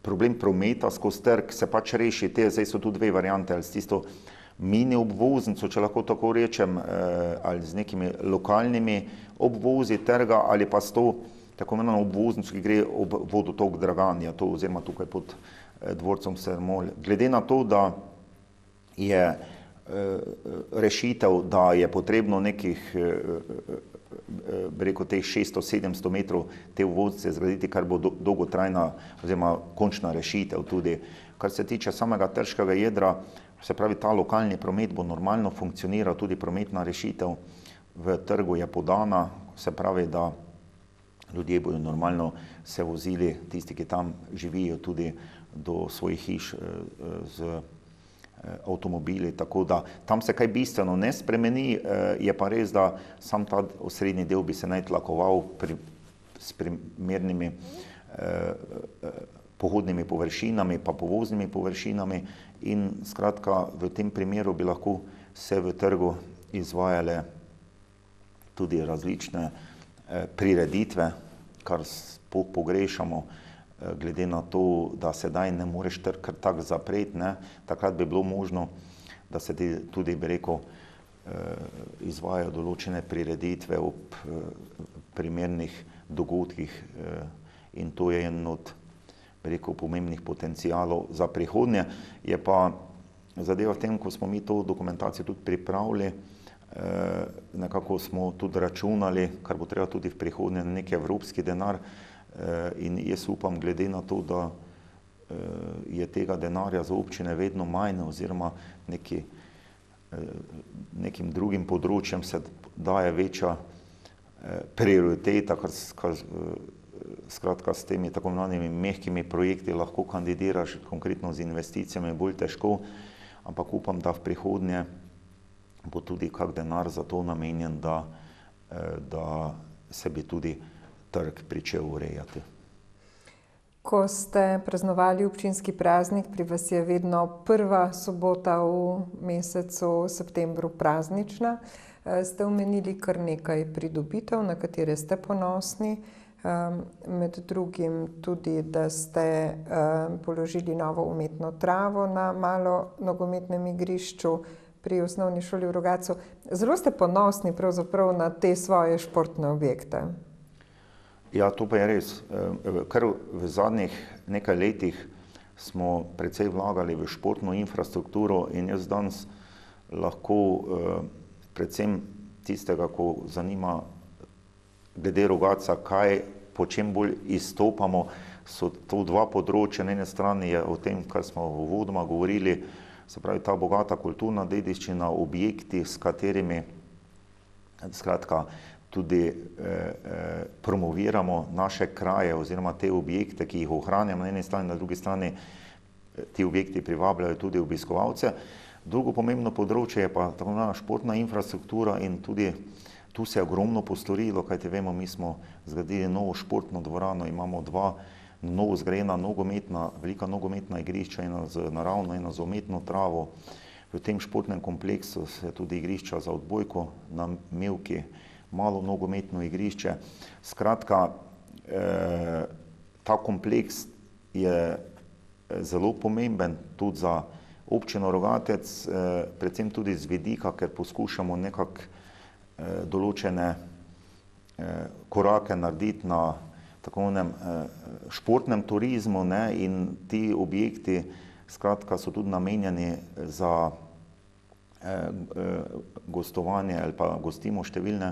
problem prometa skozi trg se pač reši. Zdaj so tu dve variante, ali s tisto mini obvoznico, če lahko tako rečem, ali z nekimi lokalnimi obvozi trga, ali pa s to tako imenovano obvoznico, ki gre ob vodotok Draganja, to oziroma tukaj pod dvorcem Sermol. Glede na to, da je rešitev, da je potrebno nekih preko teh 600-700 metrov te obvoznice zgraditi, kar bo dolgotrajna oziroma končna rešitev tudi. Kar se tiče samega trškega jedra, se pravi, ta lokalni promet bo normalno funkcioniral, tudi prometna rešitev v trgu je podana, se pravi, da ljudje bodo normalno se vozili, tisti, ki tam živijo, tudi do svojih hiš z avtomobili, tako da tam se kaj bistveno ne spremeni, je pa res, da sam ta osrednji del bi se naj tlakoval s primernimi pohodnimi površinami pa povoznimi površinami in skratka v tem primeru bi lahko se v trgu izvajale tudi različne prireditve, kar pogrešamo, glede na to, da sedaj ne moreš trg kar tako zapreti, ne. Takrat bi bilo možno, da se tudi, bi rekel, izvajajo določene prireditve ob primernih dogodkih in to je en od, bi rekel, pomembnih potencialov za prihodnje. Je pa zadeva v tem, ko smo mi to dokumentacijo tudi pripravili, nekako smo tudi računali, kar bo treba tudi v prihodnje, na neki evropski denar, in jaz upam, glede na to, da je tega denarja za občine vedno manj oziroma nekim drugim področjem se daje večja prioriteta, kar skratka s temi tako imenovanimi mehkimi projekti lahko kandidiraš, konkretno z investicijami bolj težko, ampak upam, da v prihodnje bo tudi kak denar za to namenjen, da se bi tudi trg pričel urejati. Ko ste praznovali občinski praznik, pri vas je vedno prva sobota v mesecu septembru praznična. Ste omenili kar nekaj pridobitev, na katere ste ponosni. Med drugim tudi, da ste položili novo umetno travo na malo nogometnem igrišču pri osnovni šoli v Rogatcu. Zelo ste ponosni pravzaprav na te svoje športne objekte. Ja, to pa je res. Kar v zadnjih nekaj letih smo precej vlagali v športno infrastrukturo in jaz danes lahko predvsem tistega, ko zanima glede Rogatca, po čem bolj izstopamo, so to dva področja. Na eni strani je o tem, kar smo uvodoma govorili, se pravi ta bogata kulturna dediščina, objekti, s katerimi skratka tudi promoviramo naše kraje oziroma te objekte, ki jih ohranjamo na eni strani, na drugi strani ti objekti privabljajo tudi obiskovalce. Drugo pomembno področje je pa tako imenovana športna infrastruktura in tudi tu se je ogromno postorilo, kajti vemo, mi smo zgradili novo športno dvorano, imamo dva novo zgrajena velika nogometna igrišča, ena z naravno, ena z umetno travo. V tem športnem kompleksu se tudi igrišča za odbojko na Mevki, malo nogometno igrišče. Skratka, ta kompleks je zelo pomemben tudi za občino Rogatec, predvsem tudi z vidika, ker poskušamo nekako določene korake narediti na tako imenovanem športnem turizmu, ne, in ti objekti skratka so tudi namenjeni za gostovanje ali pa gostimo številne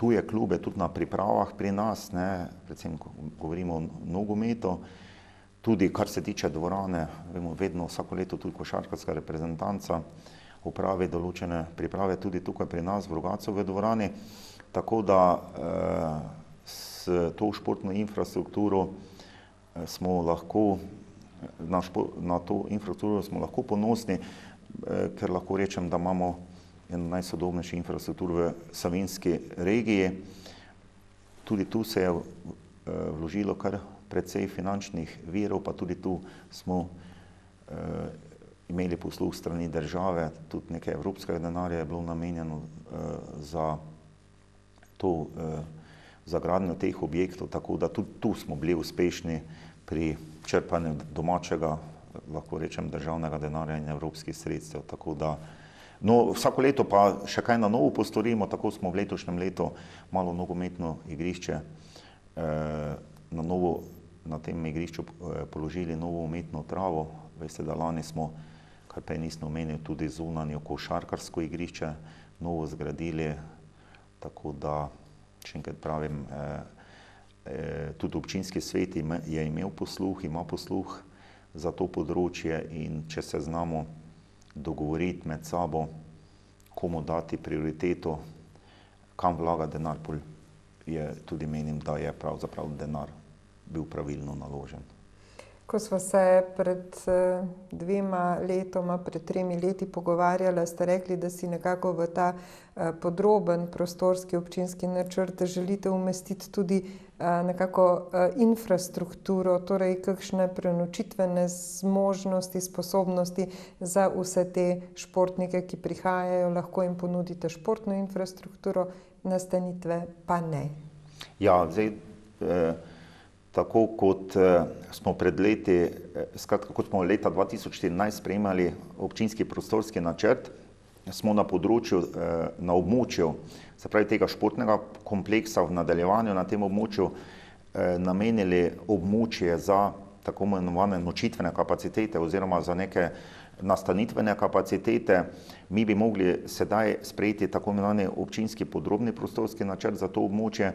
tuje klube tudi na pripravah pri nas, ne, predvsem ko govorimo o nogometu, tudi kar se tiče dvorane, vemo, vedno vsako leto tudi košarkarska reprezentanca opravi določene priprave tudi tukaj pri nas v Rogatcu v dvorani, tako da s to športno infrastrukturo smo lahko, na to infrastrukturo smo lahko ponosni, ker lahko rečem, da imamo eno najsodobnejših infrastruktur v Savinjski regiji. Tudi tu se je vložilo kar precej finančnih virov, pa tudi tu smo imeli posluh strani države, tudi nekaj evropskega denarja je bilo namenjeno za to, za gradnjo teh objektov, tako da tudi tu smo bili uspešni pri črpanju domačega, lahko rečem, državnega denarja in evropskih sredstev, tako da no, vsako leto pa še kaj na novo postorimo, tako smo v letošnjem letu malo nogometno igrišče na novo, na tem igrišču položili novo umetno travo. Veste, da lani smo kar pa nisem omenil, tudi zunanjo košarkarsko igrišče novo zgradili, tako da, še enkrat pravim, tudi občinski svet je imel posluh, ima posluh za to področje in če se znamo dogovoriti med sabo, komu dati prioriteto, kam vlaga denar, je tudi menim, da je pravzaprav denar bil pravilno naložen. Ko smo se pred 2 letoma, pred 3 leti pogovarjali, ste rekli, da si nekako v ta podroben prostorski občinski načrt želite umestiti tudi nekako infrastrukturo, torej kakšne prenočitvene zmožnosti, sposobnosti za vse te športnike, ki prihajajo, lahko jim ponudite športno infrastrukturo, nastanitve pa ne. Ja, zdaj, tako kot smo pred leti, skratka, kot smo leta 2014 sprejemali občinski prostorski načrt, smo na področju, na območju, se pravi tega športnega kompleksa v nadaljevanju na tem območju namenili območje za tako imenovane nočitvene kapacitete oziroma za neke nastanitvene kapacitete. Mi bi mogli sedaj sprejeti tako imenovani občinski podrobni prostorski načrt za to območje,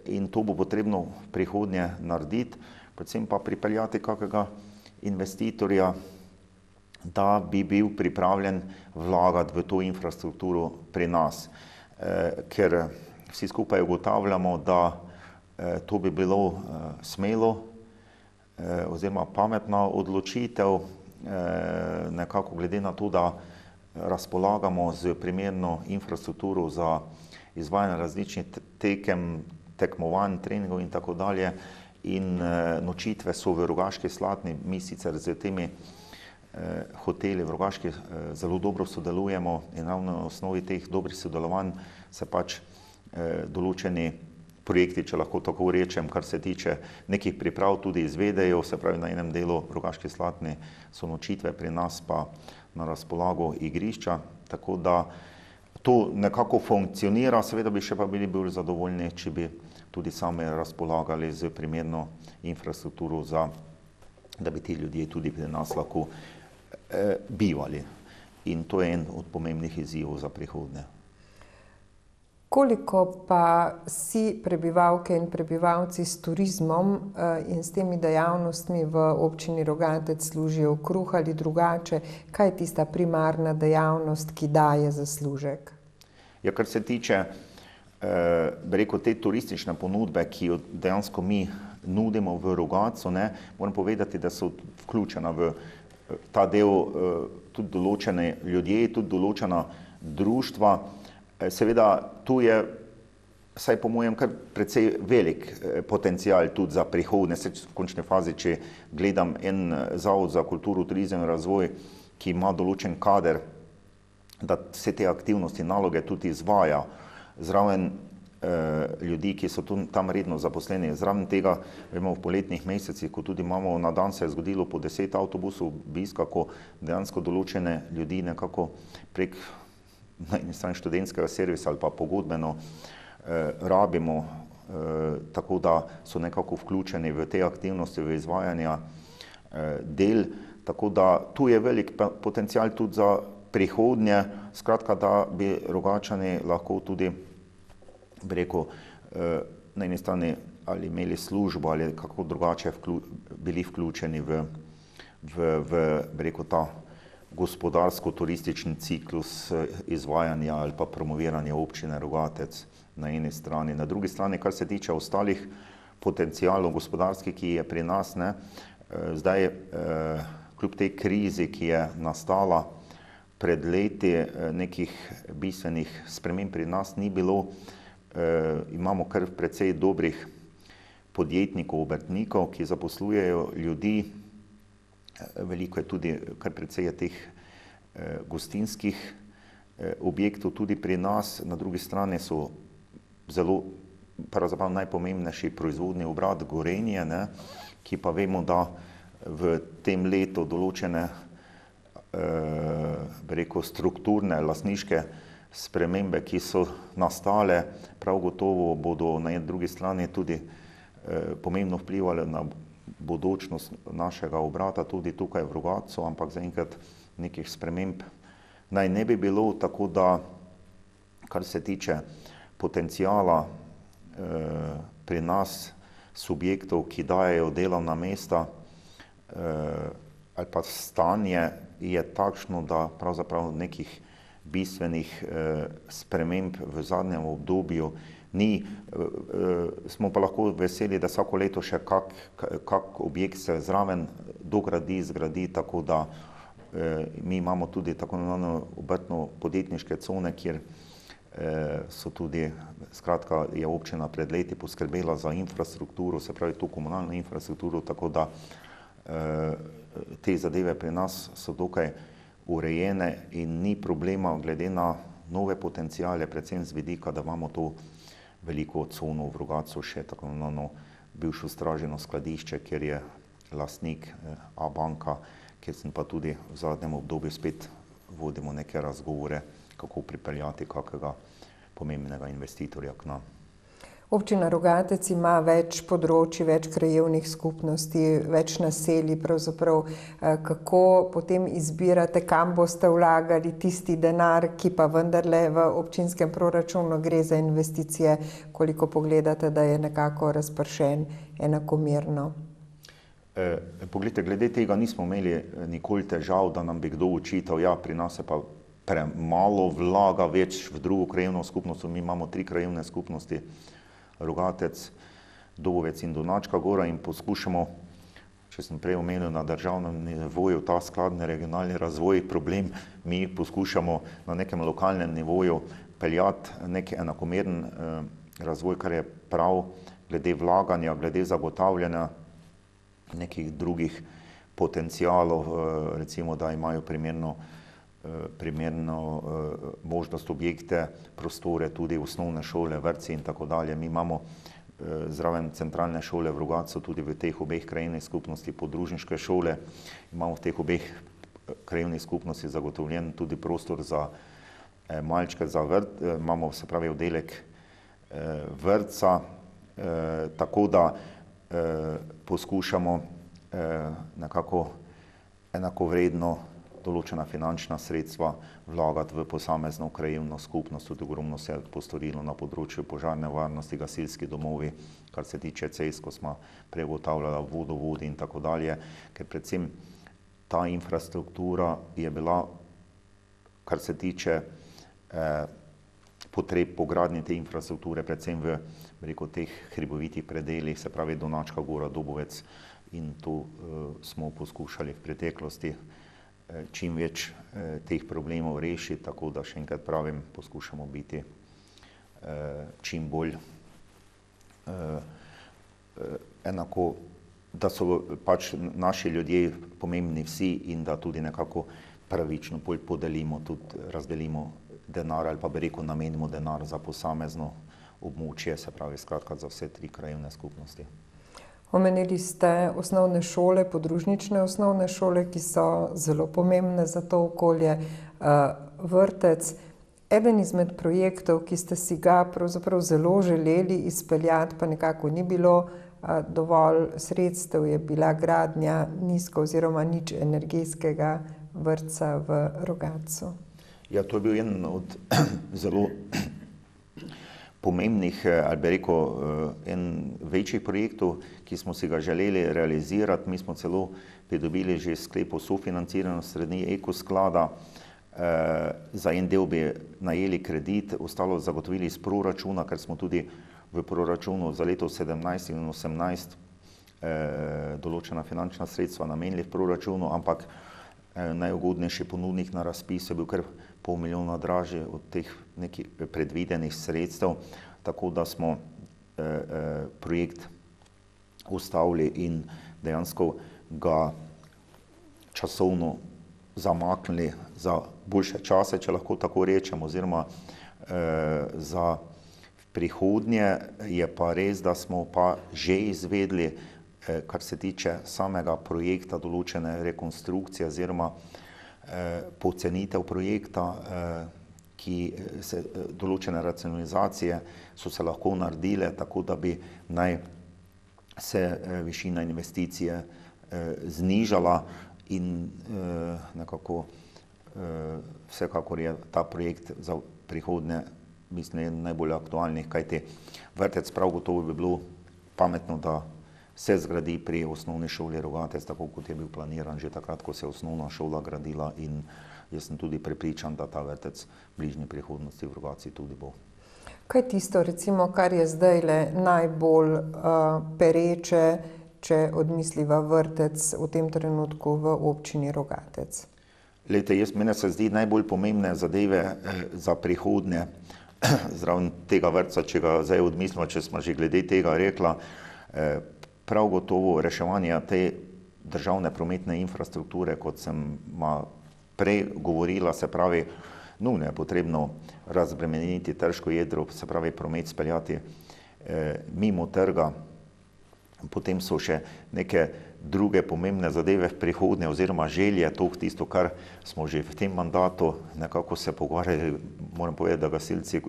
in to bo potrebno v prihodnje narediti, predvsem pa pripeljati kakega investitorja, da bi bil pripravljen vlagati v to infrastrukturo pri nas. Ker vsi skupaj ugotavljamo, da to bi bilo smelo oziroma pametna odločitev, nekako glede na to, da razpolagamo z primerno infrastrukturo za izvajanje različnih tekmovanj, treningov in tako dalje. In nočitve so v Rogaški Slatini, mi sicer z temi hoteli v Rogaški zelo dobro sodelujemo in ravno na osnovi teh dobrih sodelovanj se pač določeni projekti, če lahko tako rečem, kar se tiče nekih priprav, tudi izvedejo, se pravi na enem delu v Rogaški Slatini so nočitve, pri nas pa na razpolago igrišča, tako da to nekako funkcionira, seveda bi še pa bili bolj zadovoljni, če bi tudi sami razpolagali z primerno infrastrukturo, da bi ti ljudje tudi pri nas lahko bivali. In to je en od pomembnih izzivov za prihodnje. Koliko pa si prebivalke in prebivalci s turizmom in s temi dejavnostmi v občini Rogatec služijo kruh ali drugače? Kaj je tista primarna dejavnost, ki daje zaslužek? Ja, kar se tiče bi rekel, te turistične ponudbe, ki jo dejansko mi nudimo v Rogatcu, moram povedati, da so vključena v ta del tudi določene ljudje, tudi določena društva. Seveda, tu je, vsaj po mojem, kar precej velik potencial tudi za prihodnje. V končni fazi, če gledam en zavod za kulturo, turizem in razvoj, ki ima določen kader, da vse te aktivnosti, naloge tudi izvaja, zraven ljudi, ki so tam redno zaposleni. Zraven tega, vemo, v poletnih mesecih, ko tudi imamo na dan, se je zgodilo po 10 avtobusov obiska, ko dejansko določene ljudi nekako prek na eni strani študentskega servisa ali pa pogodbeno rabimo, tako da so nekako vključeni v te aktivnosti, v izvajanja del, tako da tu je velik potencial tudi za prihodnje, skratka, da bi Rogačani lahko tudi, bi rekel, na eni strani ali imeli službo ali kako drugače bili vključeni v bi rekel, ta gospodarsko-turistični ciklus izvajanja ali pa promoviranja občine Rogatec na eni strani. Na drugi strani, kar se tiče ostalih potencialov gospodarskih, ki je pri nas, zdaj kljub tej krizi, ki je nastala pred leti, nekih bistvenih sprememb pri nas ni bilo. Imamo kar precej dobrih podjetnikov, obrtnikov, ki zaposlujejo ljudi. Veliko je tudi, kar precej je teh gostinskih objektov tudi pri nas. Na drugi strani so zelo, pravzaprav najpomembnejši proizvodni obrat Gorenje, ki pa vemo, da v tem letu določene, bi rekel, strukturne, lastniške spremembe, ki so nastale, prav gotovo bodo na drugi strani tudi pomembno vplivali na bodočnost našega obrata tudi tukaj v Rogatcu, ampak zaenkrat nekih sprememb naj ne bi bilo, tako da, kar se tiče potencijala pri nas subjektov, ki dajejo delovna mesta ali pa stanje, je takšno, da pravzaprav nekih bistvenih sprememb v zadnjem obdobju ni. Smo pa lahko veseli, da vsako leto še kak objekt se zraven dogradi, zgradi, tako da mi imamo tudi tako imenovane obrtno-podjetniške cone, kjer so tudi, skratka, je občina pred leti poskrbela za infrastrukturo, se pravi to komunalno infrastrukturo, tako da te zadeve pri nas so dokaj urejene in ni problema glede na nove potencijale, predvsem z vidika, da imamo to veliko cono v Rogatcu, še tako imenovano bivšo straženo skladišče, kjer je lastnik Abanka, kjer sem pa tudi v zadnjem obdobju spet vodimo neke razgovore, kako pripeljati kakega pomembnega investitorja k nam. Občina Rogatec ima več področij, več krajevnih skupnosti, več naselij, pravzaprav kako potem izbirate, kam boste vlagali tisti denar, ki pa vendarle v občinskem proračunu gre za investicije, koliko pogledate, da je nekako razpršen enakomerno? Poglejte, glede tega nismo imeli nikoli težav, da nam bi kdo očital, ja, pri nas se pa premalo vlaga več v drugo krajevno skupnost, mi imamo 3 krajevne skupnosti, Rogatec, Dobovec in Donačka gora in poskušamo, če sem prej omenil na državnem nivoju, ta skladni regionalni razvoj, problem, mi poskušamo na nekem lokalnem nivoju peljati nek enakomeren razvoj, kar je prav glede vlaganja, glede zagotavljanja nekih drugih potencijalov, recimo, da imajo primerno možnost objekte, prostore, tudi osnovne šole, vrtci in tako dalje. Mi imamo zraven centralne šole v Rogatcu tudi v teh obeh krajevnih skupnosti podružniške šole, imamo v teh obeh krajevnih skupnosti zagotovljen tudi prostor za malčke, za vrt, imamo, se pravi, oddelek vrtca, tako da poskušamo nekako enakovredno določena finančna sredstva vlagati v posamezno krajevno skupnost. Tudi ogromno se je postorilo na področju požarne varnosti, gasilski domovi, kar se tiče cest, ko smo prej ugotavljali vodovodi in tako dalje, ker predvsem ta infrastruktura je bila, kar se tiče potreb po gradnji te infrastrukture, predvsem v teh hribovitih predelih, se pravi Donačka gora, Dobovec, in tu smo poskušali v preteklosti čim več teh problemov rešiti, tako da še enkrat pravim, poskušamo biti čim bolj enako, da so pač naši ljudje pomembni vsi in da tudi nekako pravično podelimo, tudi razdelimo denar ali pa bi rekel, namenimo denar za posamezno območje, se pravi skratka za vse 3 krajevne skupnosti. Omenili ste osnovne šole, podružnične osnovne šole, ki so zelo pomembne za to okolje, vrtec. Eden izmed projektov, ki ste si ga pravzaprav zelo želeli izpeljati, pa nekako ni bilo dovolj sredstev, je bila gradnja nizko oziroma nič energijskega vrtca v Rogatcu. Ja, to je bil en od zelo pomembnih, ali bi rekel, en večjih projektov, ki smo si ga želeli realizirati. Mi smo celo pridobili že sklep o sofinanciranju strani Ekosklada. Za en del bi najeli kredit, ostalo zagotovili iz proračuna, ker smo tudi v proračunu za leto 17 in 18 določena finančna sredstva namenili v proračunu, ampak najugodnejši ponudnik na razpisu je bil kar $500 000 dražji od teh nekih predvidenih sredstev, tako da smo projekt ustavili in dejansko ga časovno zamaknili za boljše čase, če lahko tako rečem, oziroma za prihodnje. Je pa res, da smo pa že izvedli, kar se tiče samega projekta, določene rekonstrukcije oziroma pocenitev projekta, ki se določene racionalizacije so se lahko naredile, tako da bi naj se višina investicije znižala in nekako vsekakor je ta projekt za prihodnje, mislim, najbolj aktualnih, kajti vrtec prav gotovo bi bilo pametno, da se zgradi pri osnovni šoli Rogatec, tako kot je bil planiran že takrat, ko se je osnovna šola gradila, in jaz sem tudi prepričan, da ta vrtec v bližnji prihodnosti v Rogatci tudi bo. Kaj je tisto, recimo, kar je zdajle najbolj pereče, če odmisliva vrtec v tem trenutku v občini Rogatec? Glejte, mene se zdi najbolj pomembne zadeve za prihodnje, zraven tega vrtca, če ga zdaj odmislimo, če smo že glede tega rekla, prav gotovo reševanje te državne prometne infrastrukture, kot sem prej govorila, se pravi, nujno je potrebno razbremeniti trško jedro, se pravi promet speljati mimo trga. Potem so še neke druge pomembne zadeve v prihodnje oziroma želje, to tisto, kar smo že v tem mandatu nekako se pogovarjali. Moram povedati, da gasilci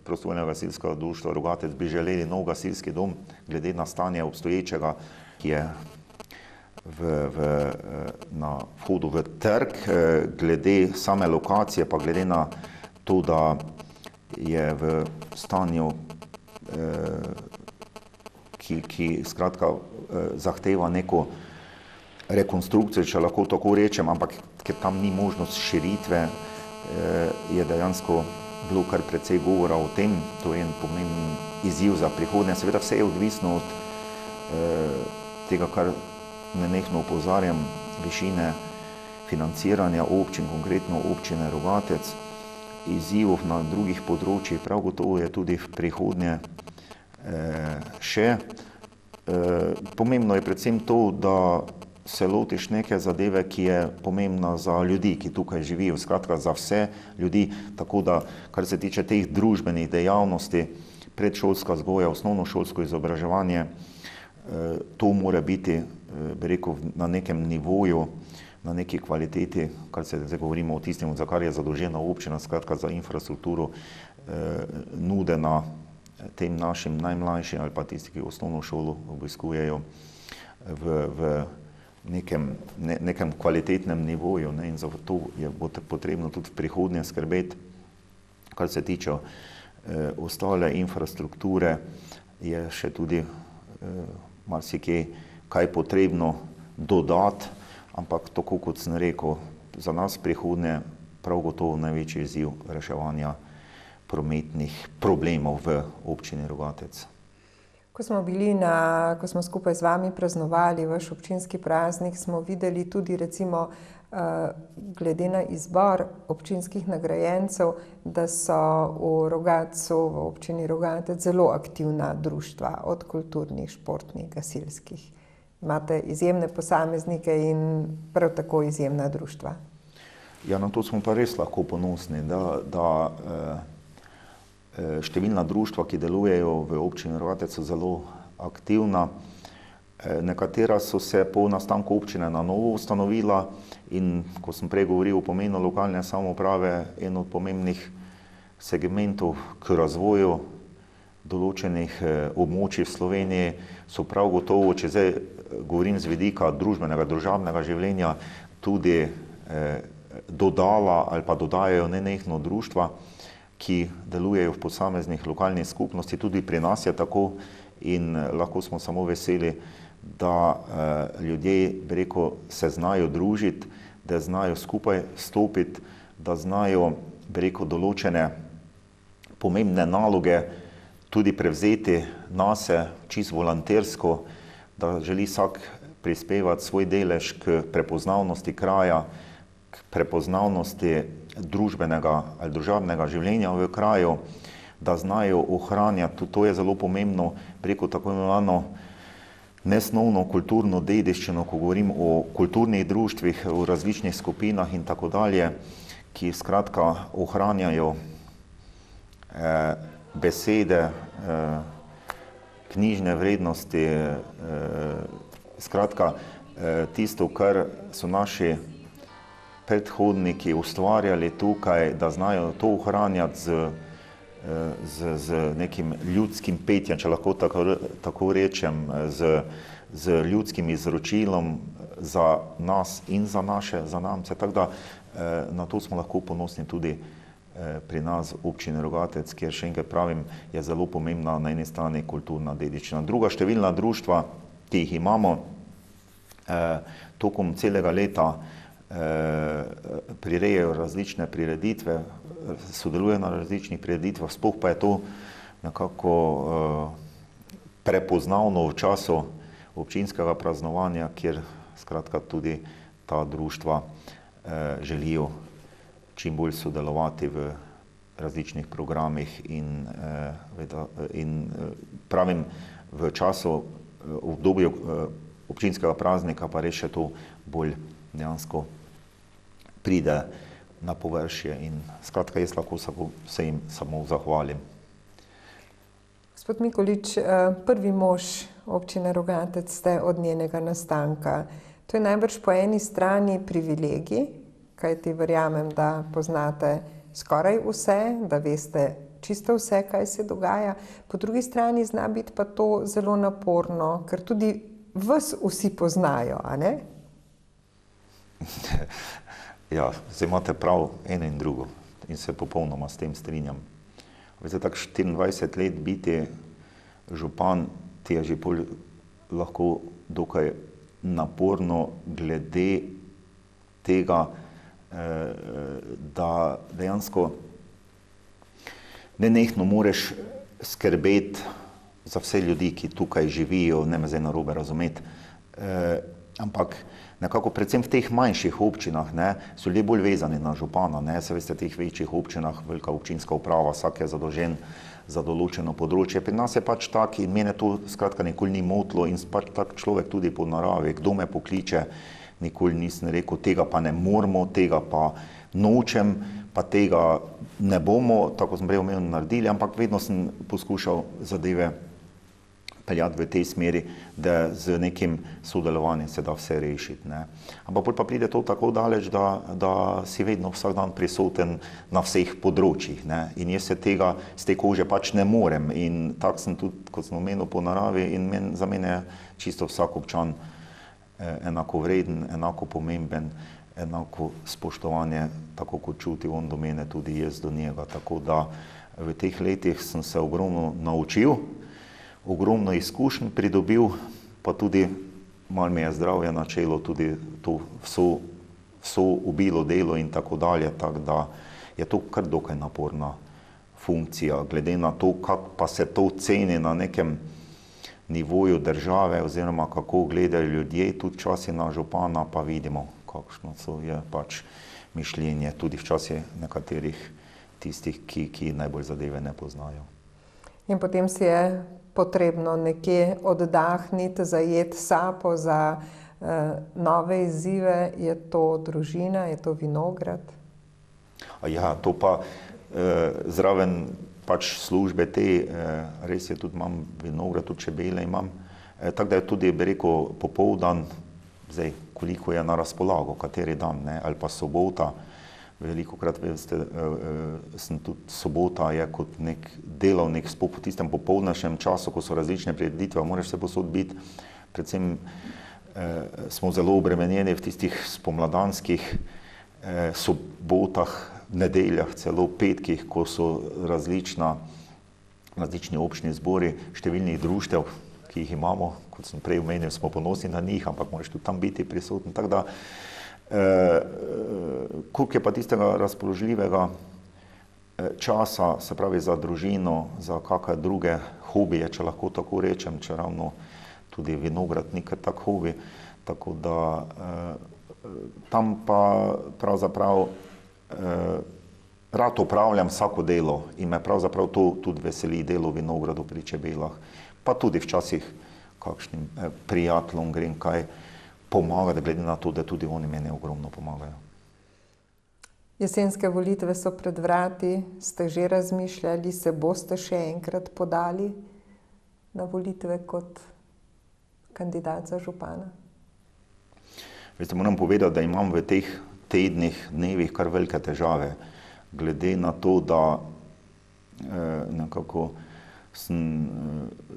Prostovoljnega gasilskega društva Rogatec bi želeli nov gasilski dom, glede na stanje obstoječega, ki je na vhodu v trg, glede same lokacije, pa glede na to, da je v stanju, ki skratka zahteva neko rekonstrukcijo, če lahko tako rečem, ampak ker tam ni možnost širitve, je dejansko bilo kar precej govora o tem. To je en pomemben izziv za prihodnje. Seveda vse je odvisno od tega, kar nenehno opozarjam, višine financiranja občin, konkretno občine Rogatec, izzivov na drugih področjih, prav gotovo je tudi v prihodnje še. Pomembno je predvsem to, da se lotiš neke zadeve, ki je pomembna za ljudi, ki tukaj živijo, skratka za vse ljudi, tako da, kar se tiče teh družbenih dejavnosti, predšolska vzgoja, osnovnošolsko izobraževanje, to mora biti, bi rekel, na nekem nivoju, na neki kvaliteti, kar se zdaj govorimo o tistem, za kar je zadolžena občina, skratka za infrastrukturo, nudena tem našim najmlajšim ali pa tisti, ki osnovno šolo obiskujejo v nekem kvalitetnem nivoju, ne, in zato bo potrebno tudi v prihodnje skrbeti. Kar se tiče ostale infrastrukture, je še tudi marsikje kaj potrebno dodati, ampak tako kot sem rekel, za nas prihodnje prav gotovo največji izziv reševanja prometnih problemov v občini Rogatec. Ko smo skupaj z vami praznovali vaš občinski praznik, smo videli tudi recimo glede na izbor občinskih nagrajencev, da so v Rogatcu, v občini Rogatec zelo aktivna društva, od kulturnih, športnih, gasilskih. Imate izjemne posameznike in prav tako izjemna društva. Ja, na to smo pa res lahko ponosni, da številna društva, ki delujejo v občini Rogatec, so zelo aktivna. Nekatera so se po nastanku občine na novo ustanovila in, ko sem prej govoril o pomenu lokalne samouprave, en od pomembnih segmentov k razvoju določenih območij v Sloveniji so prav gotovo, če zdaj govorim z vidika družbenega, družabnega življenja, tudi dodala ali pa dodajajo nenehno društva, ki delujejo v posameznih lokalnih skupnosti. Tudi pri nas je tako in lahko smo samo veseli, da ljudje, bi rekel, se znajo družiti, da znajo skupaj stopiti, da znajo, bi rekel, določene pomembne naloge tudi prevzeti nase čisto volontersko, da želi vsak prispevati svoj delež k prepoznavnosti kraja, k prepoznavnosti družbenega ali družabnega življenja v kraju, da znajo ohranjati, to je zelo pomembno, preko tako imenovano nesnovno kulturno dediščino, ko govorim o kulturnih društvih v različnih skupinah in tako dalje, ki skratka ohranjajo besede, knjižne vrednosti, skratka tisto, kar so naši predhodniki ustvarjali tukaj, da znajo to ohranjati z z nekim ljudskim petjem, če lahko tako rečem, z ljudskim izročilom za nas in za naše zanamce. Tako da na to smo lahko ponosni tudi pri nas v občini Rogatec, kjer še enkrat pravim, je zelo pomembna na eni strani kulturna dediščina. Druga številna društva, ki jih imamo, tokom celega leta prirejajo različne prireditve, sodelujejo na različnih prireditvah, sploh pa je to nekako prepoznavno v času občinskega praznovanja, kjer skratka tudi ta društva želijo čim bolj sodelovati v različnih programih in pravim v času, v obdobju občinskega praznika pa res še to bolj dejansko pride na površje in skratka jaz lahko se jim samo zahvalim. Gospod Mikolič, prvi mož občine Rogatec ste od njenega nastanka. To je najbrž po eni strani privilegij, kajti verjamem, da poznate skoraj vse, da veste čisto vse, kaj se dogaja. Po drugi strani zna biti pa to zelo naporno, ker tudi vas vsi poznajo, a ne? Ja, zdaj imate prav eno in drugo in se popolnoma s tem strinjam. Veste, tako 24 let biti župan, ti je že lahko dokaj naporno glede tega, da dejansko nenehno moraš skrbeti za vse ljudi, ki tukaj živijo, ne me zdaj narobe razumeti, ampak nekako predvsem v teh manjših občinah so ljudje bolj vezani na župana, se veste, v teh večjih občinah, velika občinska uprava, vsak je zadolžen za določeno področje. Pri nas je pač tak in mene to skratka nikoli ni motilo in pač tak človek tudi po naravi, kdo me pokliče, nikoli nisem rekel, tega pa ne moramo, tega pa nočem, pa tega ne bomo, tako sem prej omenil, naredili, ampak vedno sem poskušal zadeve peljati v tej smeri, da z nekim sodelovanjem se da vse rešiti. Ampak pa pride to tako daleč, da si vedno vsak dan prisoten na vseh področjih. In jaz se tega z te kože pač ne morem. In tako sem tudi, kot sem omenil, po naravi in za mene je čisto vsak občan enako vreden, enako pomemben, enako spoštovanje, tako kot čuti on do mene, tudi jaz do njega. Tako da v teh letih sem se ogromno naučil, ogromno izkušenj pridobil, pa tudi malo mi je zdravje načelo, tudi to vso ubilo delo in tako dalje, tako da je to kar dokaj naporna funkcija, glede na to, kako pa se to ceni na nekem nivoju države oziroma kako gledajo ljudje, tudi včasih na župana, pa vidimo, kakšno je pač mišljenje, tudi včasih nekaterih tistih, ki najbolj zadeve ne poznajo. In potem si je potrebno nekje oddahniti, zajeti sapo za nove izzive. Je to družina, je to vinograd? Ja, to pa zraven pač službe te, res je, tudi imam vinograd, tudi čebele imam. Tako da je tudi, bi rekel, popoldan, zdaj, koliko je na razpolago, kateri dan, ali pa sobota. Velikokrat, veste, tudi sobota je kot nek delavnik, sploh po tistem popoldnevnem času, ko so različne prireditve, moraš se povsod biti. Predvsem smo zelo obremenjeni v tistih spomladanskih sobotah, nedeljah, celo petkih, ko so različni občni zbori številnih društev, ki jih imamo, kot sem prej omenil, smo ponosni na njih, ampak moraš tudi tam biti prisoten. Tako da koliko je pa tistega razpoložljivega časa, se pravi za družino, za kakšne druge hobije, če lahko tako rečem, če ravno tudi vinograd ni kar tak hobi, tako da tam pa pravzaprav rad opravljam vsako delo in me pravzaprav to tudi veseli, delo v vinogradu pri čebelah, pa tudi včasih kakšnim prijateljem grem kaj pomagati, glede na to, da tudi oni meni ogromno pomagajo. Jesenske volitve so pred vrati, ste že razmišljali, se boste še enkrat podali na volitve kot kandidat za župana? Veste, moram povedati, da imam v teh tednih, dnevih kar velike težave, glede na to, da nekako sem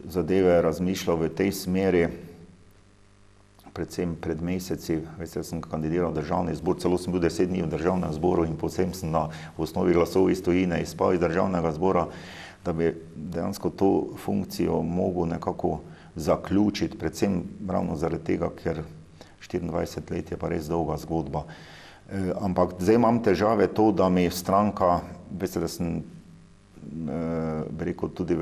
zadeve razmišljal v tej smeri, predvsem pred meseci, veste, sem kandidiral v državni zbor, celo sem bil 10 dni v državnem zboru in potem sem na osnovi glasov iz tujine izpal iz državnega zbora, da bi dejansko to funkcijo mogel nekako zaključiti, predvsem ravno zaradi tega, ker 24 let je pa res dolga zgodba. Ampak zdaj imam težave to, da mi stranka, veste, da sem rekel tudi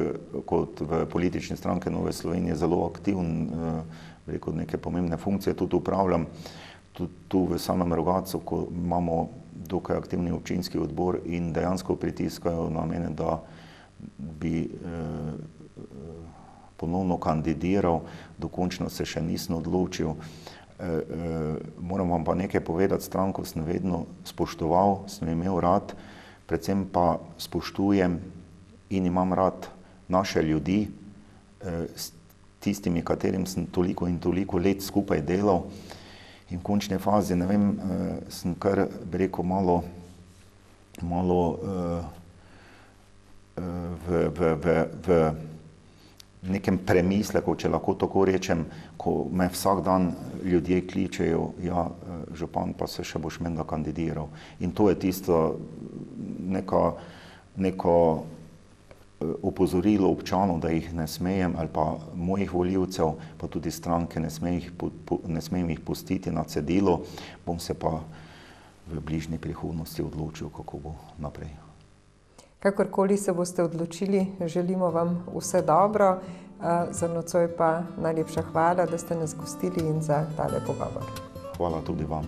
kot v politični stranki Nove Slovenije zelo aktiven, rekel neke pomembne funkcije tudi upravljam, tudi tu v samem Rogatcu, ko imamo dokaj aktivni občinski odbor in dejansko pritiskajo na mene, da bi ponovno kandidiral, dokončno se še nisem odločil. Moram vam pa nekaj povedati, stranko sem vedno spoštoval, sem imel rad, predvsem pa spoštujem in imam rad naše ljudi, s tistimi, katerim sem toliko in toliko let skupaj delal. In v končni fazi, ne vem, sem kar, bi rekel, malo v nekem premisleku, če lahko tako rečem, ko me vsak dan ljudje kličejo, ja, župan, pa se še boš menda kandidiral. In to je tisto neko opozorilo občanov, da jih ne smejem, ali pa mojih volivcev, pa tudi stranke, ne smem jih pustiti na cedilu, bom se pa v bližnji prihodnosti odločil, kako bo naprej. Kakorkoli se boste odločili, želimo vam vse dobro. Za nocoj pa najlepša hvala, da ste nas gostili in za tale pogovor. Hvala tudi vam.